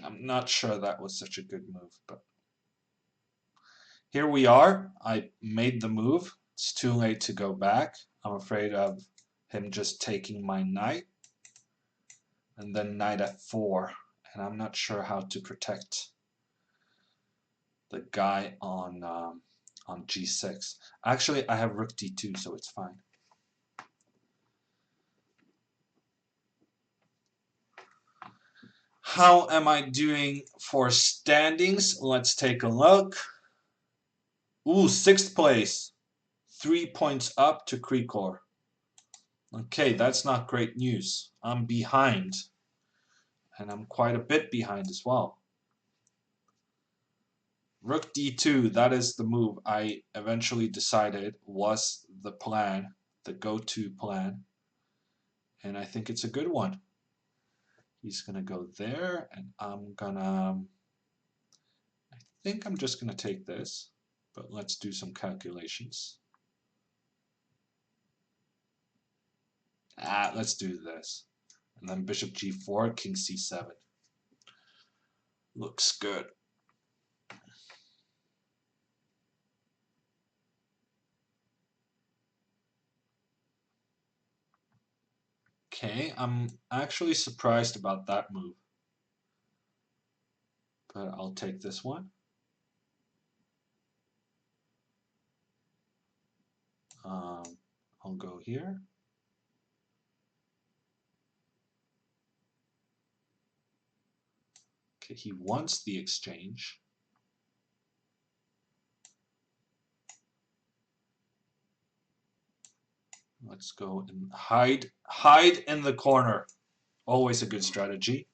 I'm not sure that was such a good move, but here we are. I made the move. It's too late to go back. I'm afraid of him just taking my knight, and then knight f4, and I'm not sure how to protect the guy on g6. Actually, I have rook d2, so it's fine. How am I doing for standings? Let's take a look. Ooh, 6th place. 3 points up to Krikor. Okay, that's not great news. I'm behind. And I'm quite a bit behind as well. Rook d2, that is the move I eventually decided was the plan, the go-to plan. And I think it's a good one. He's going to go there, and I'm going to... I think I'm just going to take this, but let's do some calculations. Let's do this. And then bishop g4, king c7. Looks good. Okay, I'm actually surprised about that move. But I'll take this one. I'll go here. Okay, he wants the exchange. Let's go and hide in the corner. Always a good strategy.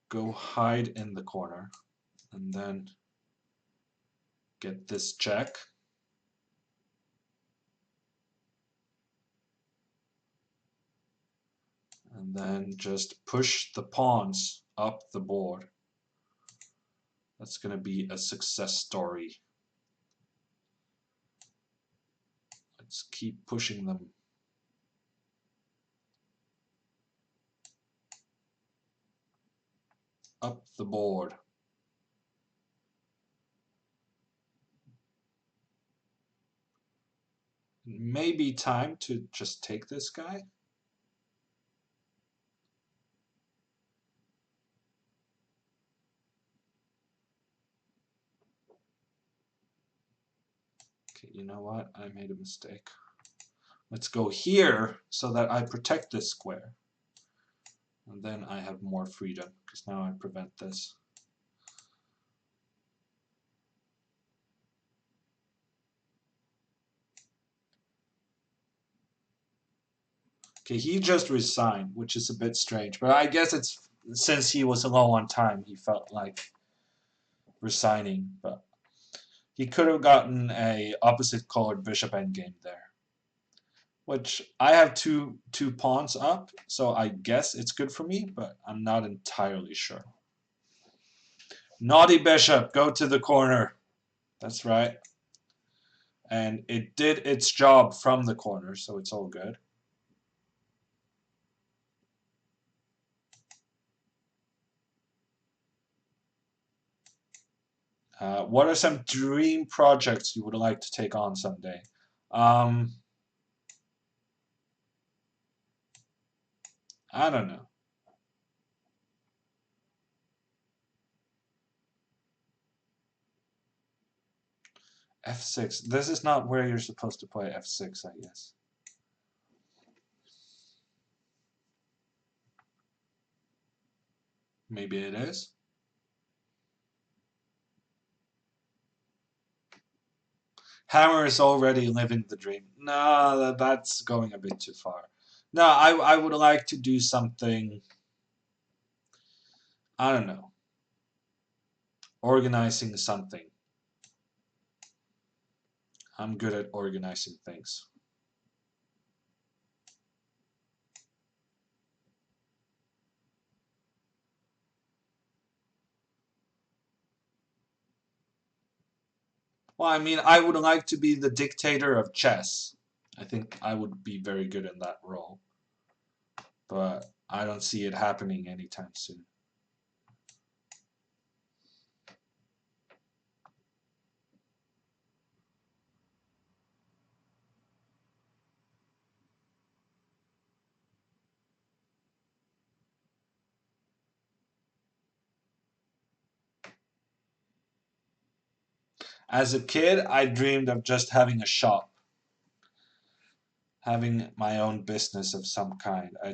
Go hide in the corner and then get this check. And then just push the pawns up the board. That's going to be a success story. Let's keep pushing them. Up the board. Maybe time to just take this guy. Okay, you know what? I made a mistake. Let's go here so that I protect this square. And then I have more freedom, because now I prevent this. Okay, he just resigned, which is a bit strange. But I guess it's since he was low on time, he felt like resigning. But he could have gotten a opposite colored bishop endgame there. Which I have two pawns up, so I guess it's good for me, but I'm not entirely sure. Naughty bishop, go to the corner. That's right. And it did its job from the corner, so it's all good. What are some dream projects you would like to take on someday? I don't know. F6. This is not where you're supposed to play F6, I guess. Maybe it is. Hammer is already living the dream. No, that's going a bit too far. No, I would like to do something, I don't know, organizing something. I'm good at organizing things. Well, I mean, I would like to be the dictator of chess. I think I would be very good in that role. But I don't see it happening anytime soon. As a kid, I dreamed of just having a shop, having my own business of some kind. I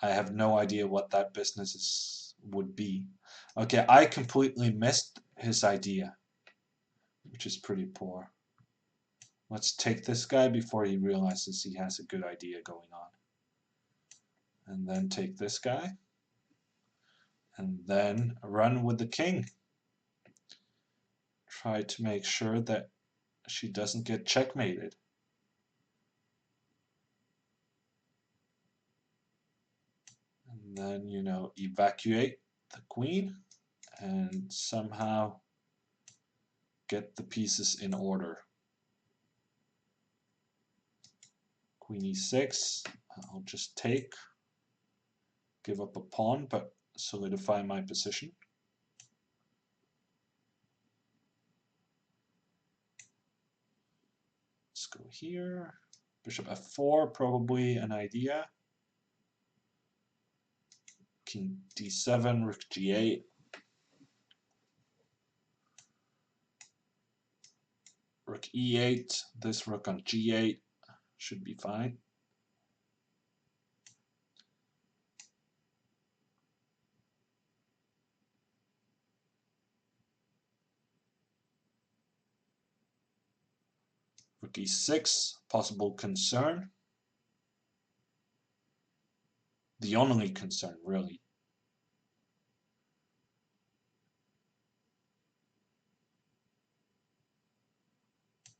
have no idea what that would be. Okay, I completely missed his idea, which is pretty poor. Let's take this guy before he realizes he has a good idea going on. And then take this guy. And then run with the king. Try to make sure that she doesn't get checkmated. And then, you know, evacuate the queen and somehow get the pieces in order. Queen e6, I'll just take, give up a pawn, but solidify my position. Let's go here. Bishop f4, probably an idea. King d7, rook g8. Rook e8, this rook on g8 should be fine. Rook e6, possible concern. The only concern, really.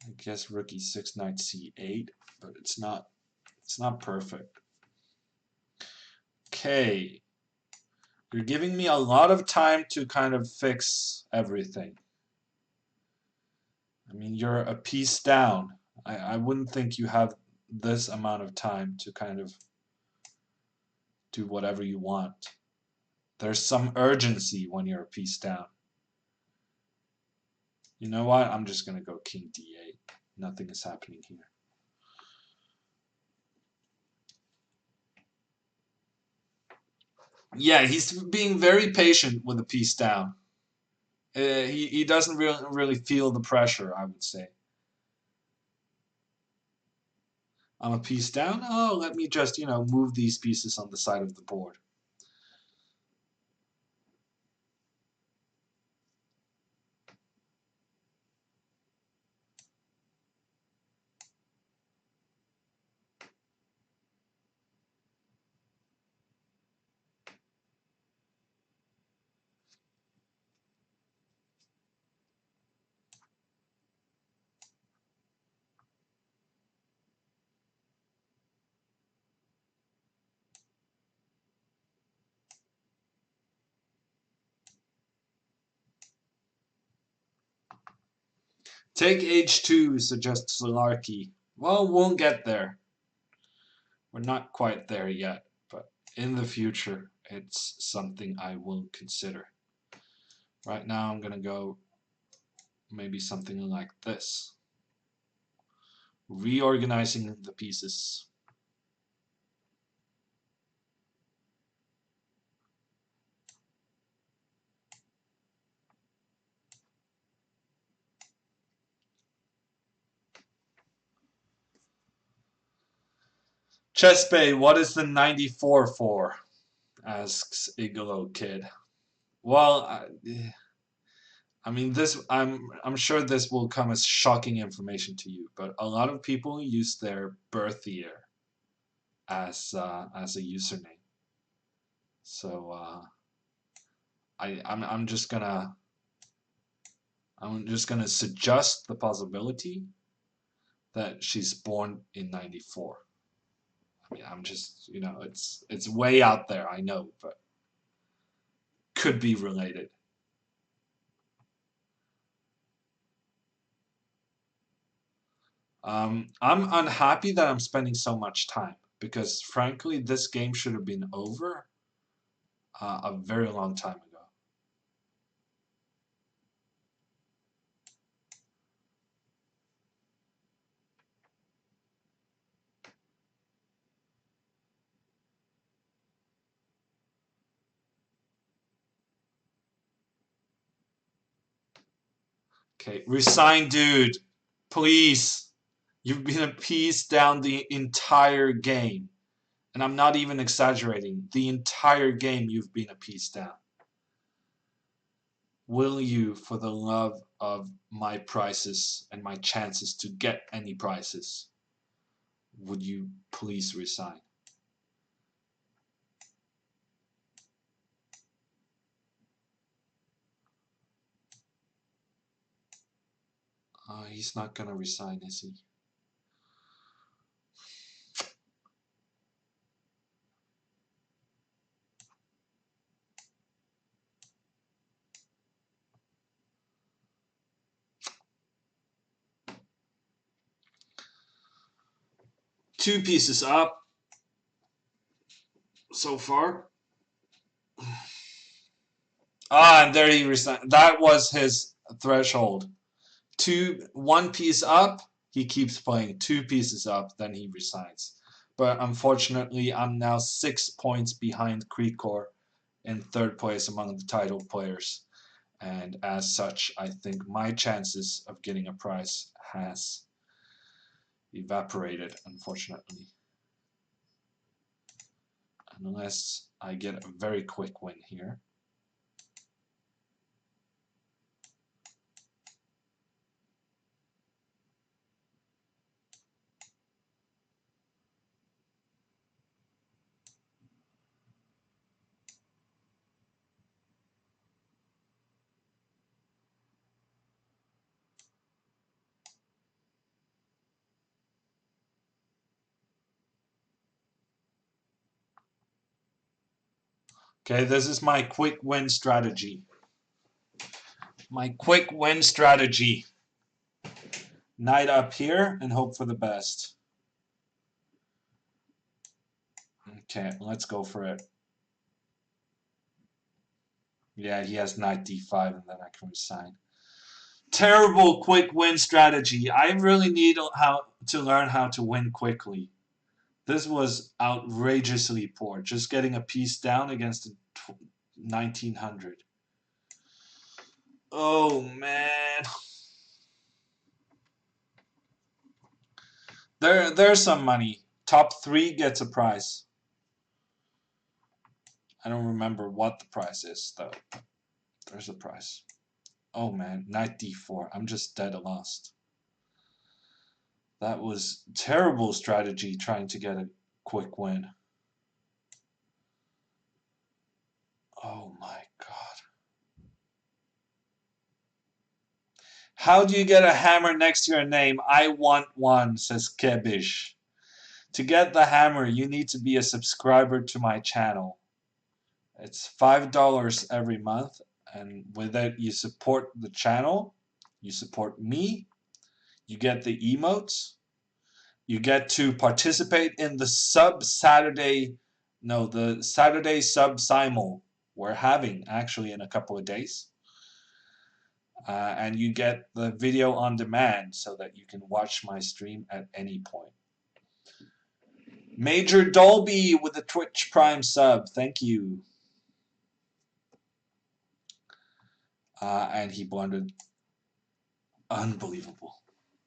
I guess rook e6, knight c8, but it's not perfect. Okay. You're giving me a lot of time to kind of fix everything. I mean, you're a piece down. I wouldn't think you have this amount of time to kind of do whatever you want. There's some urgency when you're a piece down. You know what? I'm just going to go king d8. Nothing is happening here. Yeah, he's being very patient with a piece down. He doesn't really feel the pressure, I would say. I'm a piece down. Oh, let me just, you know, move these pieces on the side of the board. Take h2, suggests Solarki. Well, we'll get there. We're not quite there yet, but in the future, it's something I will consider. Right now, I'm going to go maybe something like this. Reorganizing the pieces. Chespay, what is the 94 for? Asks Igalo Kid. Well, I mean, this I'm sure this will come as shocking information to you, but a lot of people use their birth year as a username. So I'm just gonna suggest the possibility that she's born in '94. I mean, I'm just it's way out there, I know, but could be related. I'm unhappy that I'm spending so much time because, frankly, this game should have been over a very long time ago. Okay, resign, dude. Please. You've been a piece down the entire game. And I'm not even exaggerating. The entire game you've been a piece down. Will you, for the love of my prices and my chances to get any prices, would you please resign? He's not gonna resign, is he? Two pieces up so far. And there he resigned. That was his threshold. One piece up, he keeps playing. Two pieces up, then he resigns. But unfortunately, I'm now 6 points behind Creekcore in third place among the title players. And as such, I think my chances of getting a prize has evaporated, unfortunately. Unless I get a very quick win here. Okay, this is my quick win strategy. My quick win strategy. Knight up here and hope for the best. Okay, let's go for it. Yeah, he has knight d5 and then I can resign. Terrible quick win strategy. I really need to learn how to win quickly. This was outrageously poor. Just getting a piece down against a 1900. Oh, man. There's some money. Top 3 gets a prize. I don't remember what the prize is, though. There's a prize. Oh, man. Knight d4. I'm just dead lost. That was terrible strategy trying to get a quick win. Oh, my God. How do you get a hammer next to your name? I want one, says Kebish. To get the hammer, you need to be a subscriber to my channel. It's $5 every month, and with it, you support the channel, you support me, you get the emotes, you get to participate in the the Saturday sub simul we're having actually in a couple of days. And you get the video on demand so that you can watch my stream at any point. Major Dolby with the Twitch Prime sub. Thank you. And he blundered. Unbelievable.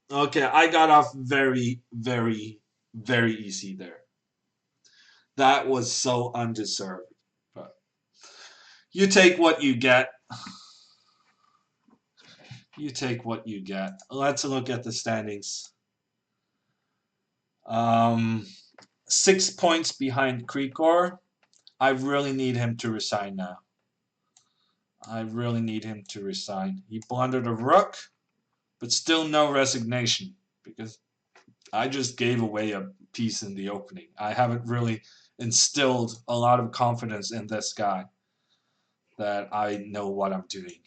Okay, I got off very, very, very easy there. That was so undeserved. But you take what you get. You take what you get. Let's look at the standings. Um, 6 points behind Creekor. I really need him to resign now. I really need him to resign. He blundered a rook, but still no resignation because I just gave away a piece in the opening. I haven't really instilled a lot of confidence in this guy that I know what I'm doing.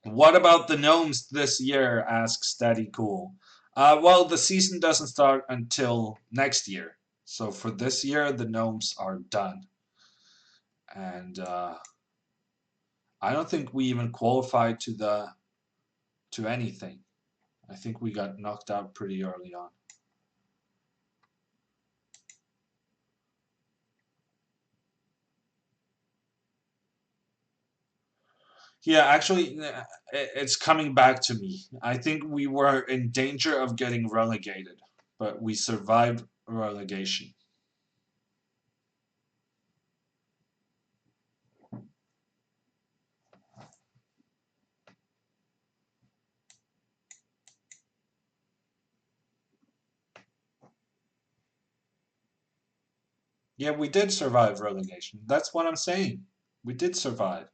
What about the gnomes this year? Asks Steady Cool. Well, the season doesn't start until next year. So for this year, the gnomes are done. And I don't think we even qualified to anything. I think we got knocked out pretty early on. Yeah, actually, it's coming back to me. I think we were in danger of getting relegated, but we survived relegation. Yeah, we did survive relegation. That's what I'm saying. We did survive.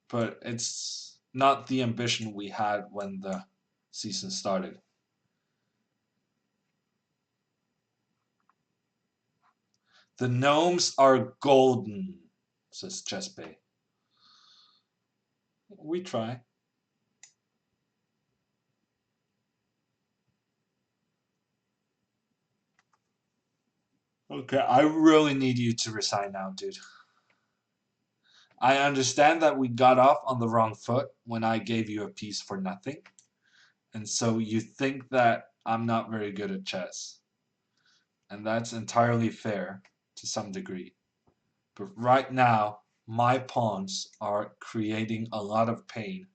But it's not the ambition we had when the season started. The gnomes are golden, says Chespe. We try. Okay, I really need you to resign now, dude. I understand that we got off on the wrong foot when I gave you a piece for nothing. And so you think that I'm not very good at chess. And that's entirely fair to some degree. But right now, my pawns are creating a lot of pain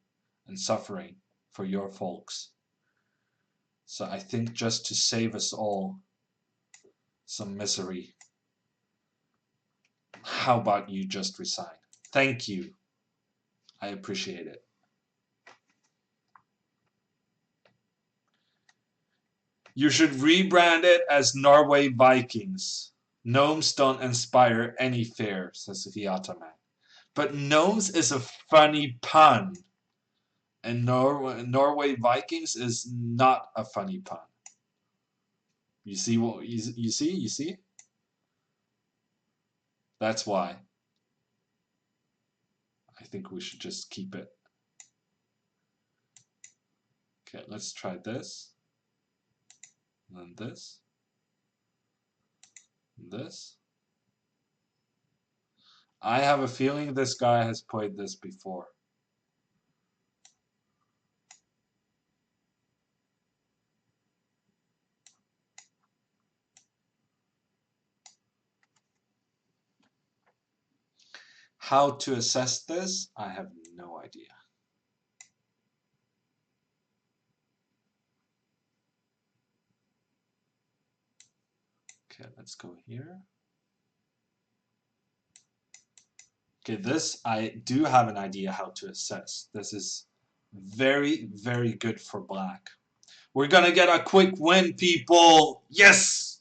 and suffering for your folks. So I think just to save us all some misery, how about you just resign? Thank you. I appreciate it. You should rebrand it as Norway Vikings. Gnomes don't inspire any fear, says Viataman. But gnomes is a funny pun. And Norway Vikings is not a funny pun. You see what you see? That's why I think we should just keep it. Okay, let's try this. And then this. And this. I have a feeling this guy has played this before. How to assess this? I have no idea. Okay, let's go here. Okay, this I do have an idea how to assess. This is very, very good for black. We're gonna get a quick win, people! Yes!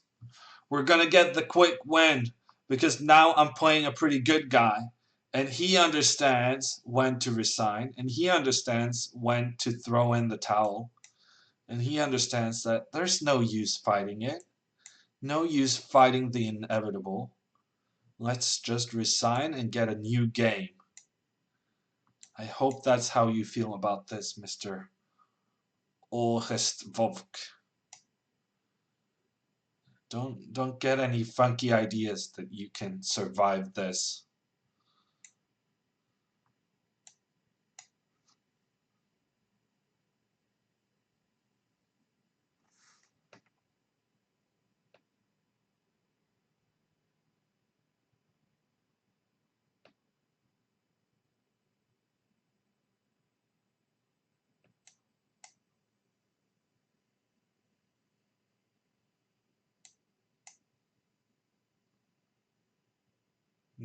We're gonna get the quick win because now I'm playing a pretty good guy and he understands when to resign and he understands when to throw in the towel and he understands that there's no use fighting it. No use fighting the inevitable. Let's just resign and get a new game. I hope that's how you feel about this, Mr. Olgestvovk. Don't get any funky ideas that you can survive this.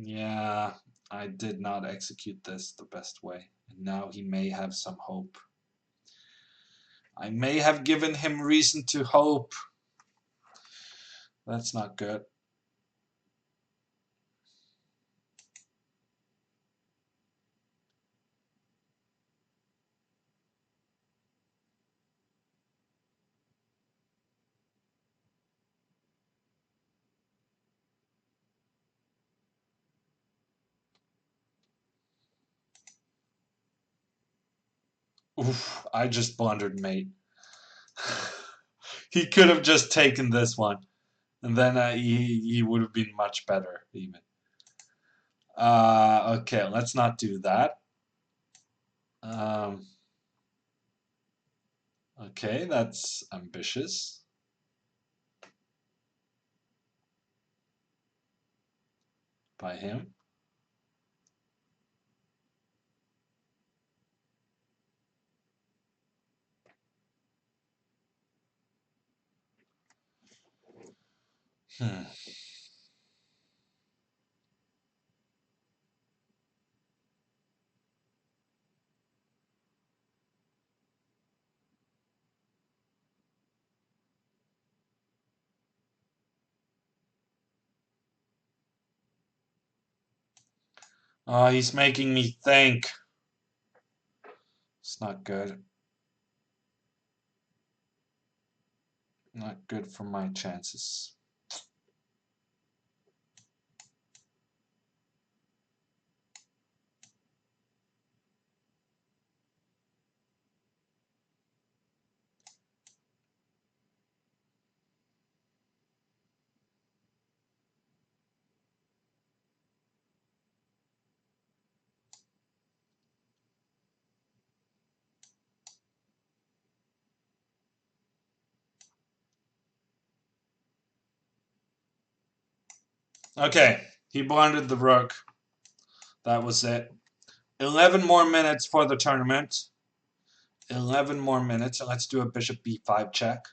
Yeah, I did not execute this the best way. And now he may have some hope. I may have given him reason to hope. That's not good. Oof, I just blundered, mate. He could have just taken this one, and then he would have been much better, even. Okay, let's not do that. Um, okay, that's ambitious. By him. Hmm. Oh, he's making me think. It's not good. Not good for my chances. Okay, he blundered the rook. That was it. 11 more minutes for the tournament. 11 more minutes. And let's do a bishop b5 check.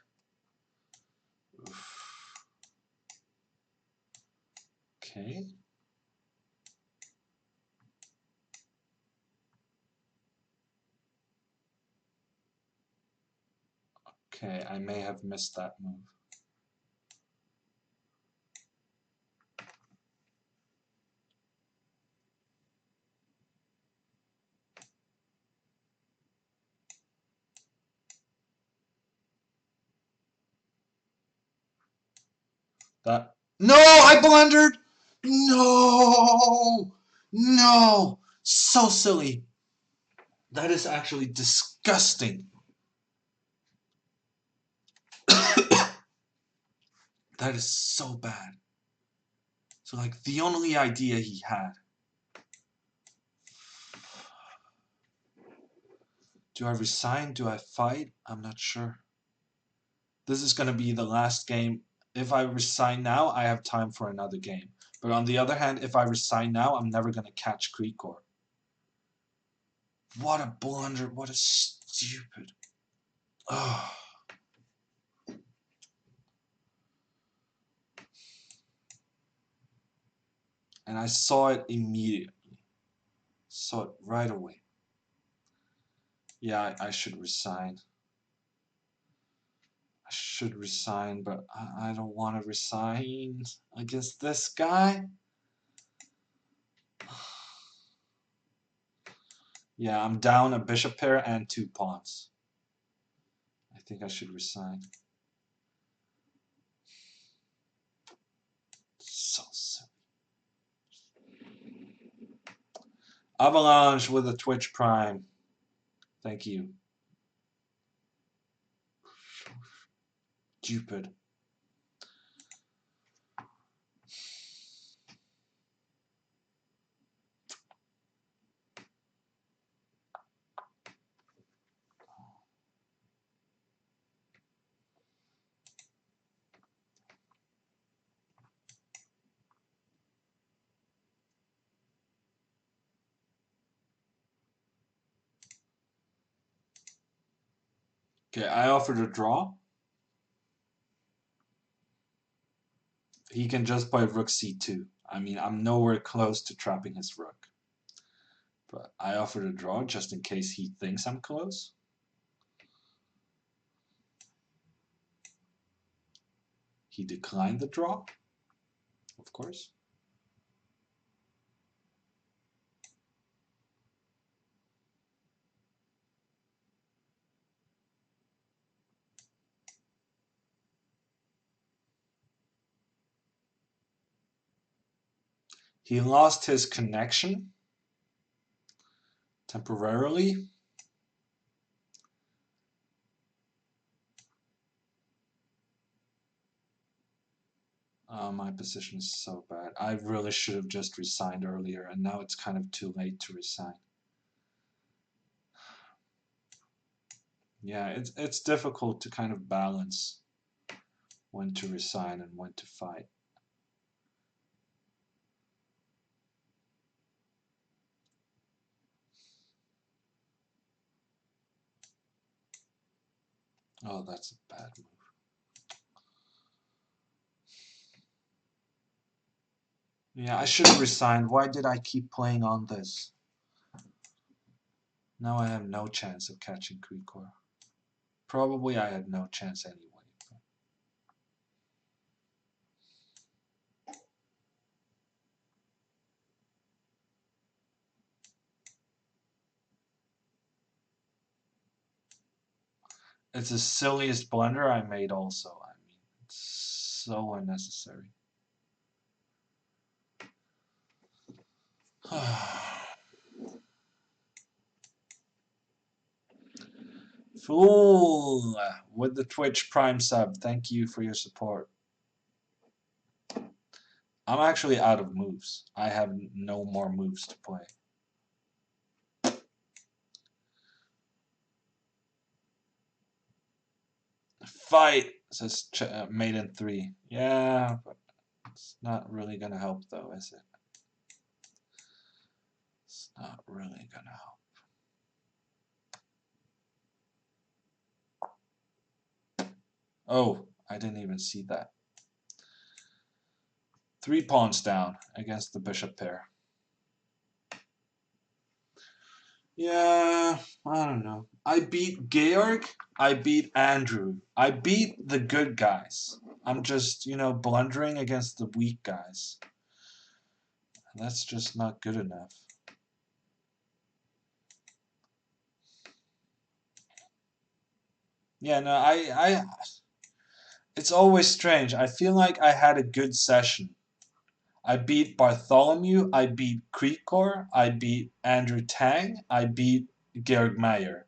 Okay. Okay, I may have missed that move. That. No, I blundered! No! No! So silly. That is actually disgusting. That is so bad. So, like, the only idea he had. Do I resign? Do I fight? I'm not sure. This is going to be the last game. If I resign now, I have time for another game. But on the other hand, if I resign now, I'm never going to catch Krikor. What a blunder. What a stupid. Oh. And I saw it immediately. Saw it right away. Yeah, I should resign. I should resign, but I don't want to resign against this guy. Yeah, I'm down a bishop pair and 2 pawns. I think I should resign. So silly. Avalanche with a Twitch Prime. Thank you. Stupid. Okay, I offered a draw. He can just play rook c2. I mean, I'm nowhere close to trapping his rook. But I offered a draw just in case he thinks I'm close. He declined the draw, of course. He lost his connection temporarily. My position is so bad. I really should have just resigned earlier, and now it's kind of too late to resign. Yeah, it's difficult to kind of balance when to resign and when to fight. Oh, that's a bad move. Yeah, I should have resigned. Why did I keep playing on this? Now I have no chance of catching Krikor. Probably I had no chance anyway. It's the silliest blunder I made also. I mean, it's so unnecessary. Fool with the Twitch Prime sub. Thank you for your support. I'm actually out of moves. I have no more moves to play. Fight, says Maiden 3. Yeah, but it's not really gonna help though, is it? It's not really gonna help. Oh, I didn't even see that. 3 pawns down against the bishop pair. Yeah, I don't know. I beat Georg, I beat Andrew. I beat the good guys. I'm just, blundering against the weak guys. That's just not good enough. Yeah, no, it's always strange. I feel like I had a good session. I beat Bartholomew, I beat Krikor, I beat Andrew Tang, I beat Georg Meyer.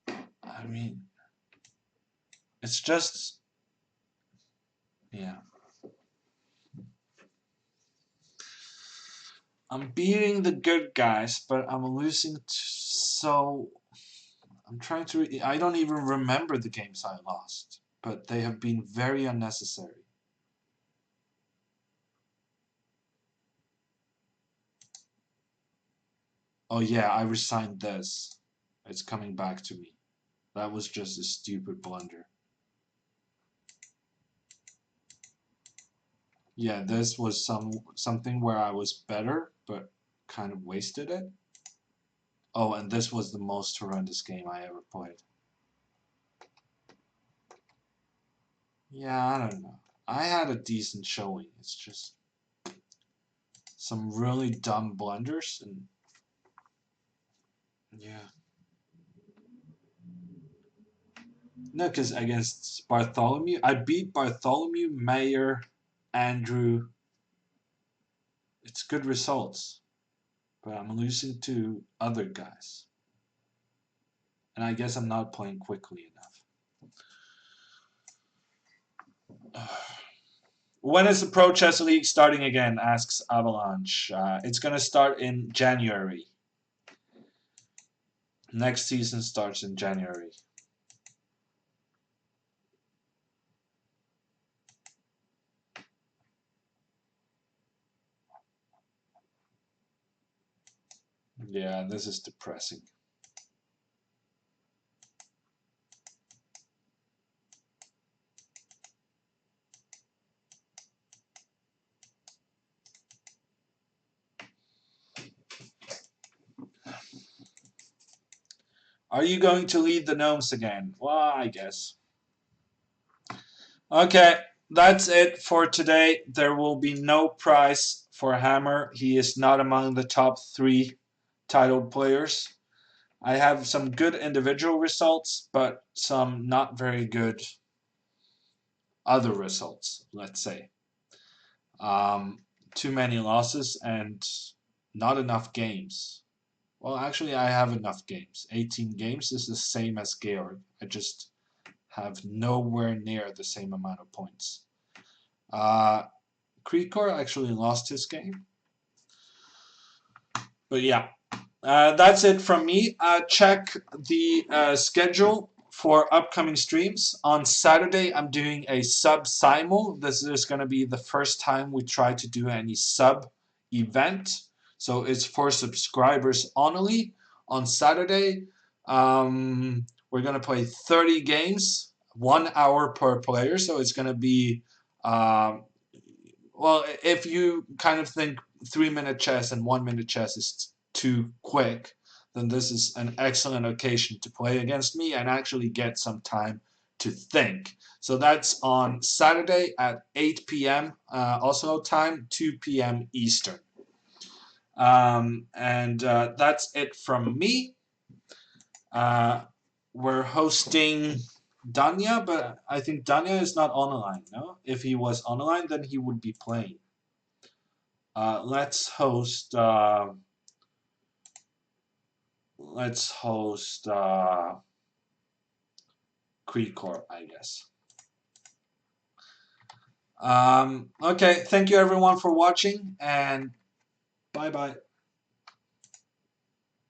I mean, it's just, yeah. I'm beating the good guys, but I'm losing so... I'm trying to... I don't even remember the games I lost, but they have been very unnecessary. Oh yeah, I resigned this. It's coming back to me. That was just a stupid blunder. Yeah, this was something where I was better, but kind of wasted it. Oh, and this was the most horrendous game I ever played. Yeah, I don't know. I had a decent showing. It's just some really dumb blunders and yeah. No, because against Bartholomew, I beat Bartholomew, Mayer, Andrew. It's good results, but I'm losing to other guys. And I guess I'm not playing quickly enough. When is the Pro Chess League starting again? Asks Avalanche. It's going to start in January. Next season starts in January. Yeah, this is depressing. Are you going to lead the gnomes again? Well, I guess. Okay, that's it for today. There will be no prize for Hammer. He is not among the top 3 titled players. I have some good individual results, but some not very good other results, let's say. Um, Too many losses and not enough games. Well, actually, I have enough games. 18 games is the same as Georg. I just have nowhere near the same amount of points. Creekor actually lost his game. But yeah, that's it from me. Check the schedule for upcoming streams. On Saturday, I'm doing a sub simul. This is going to be the first time we try to do any sub event. So it's for subscribers only. On Saturday, we're going to play 30 games, 1 hour per player. So it's going to be, well, if you kind of think 3-minute chess and 1-minute chess is too quick, then this is an excellent occasion to play against me and actually get some time to think. So that's on Saturday at 8 p.m. Oslo time, 2 p.m. Eastern. And that's it from me. We're hosting Danya, but I think Danya is not online, no? If he was online, then he would be playing. Let's host Creekor, I guess. Okay, thank you everyone for watching, and bye bye.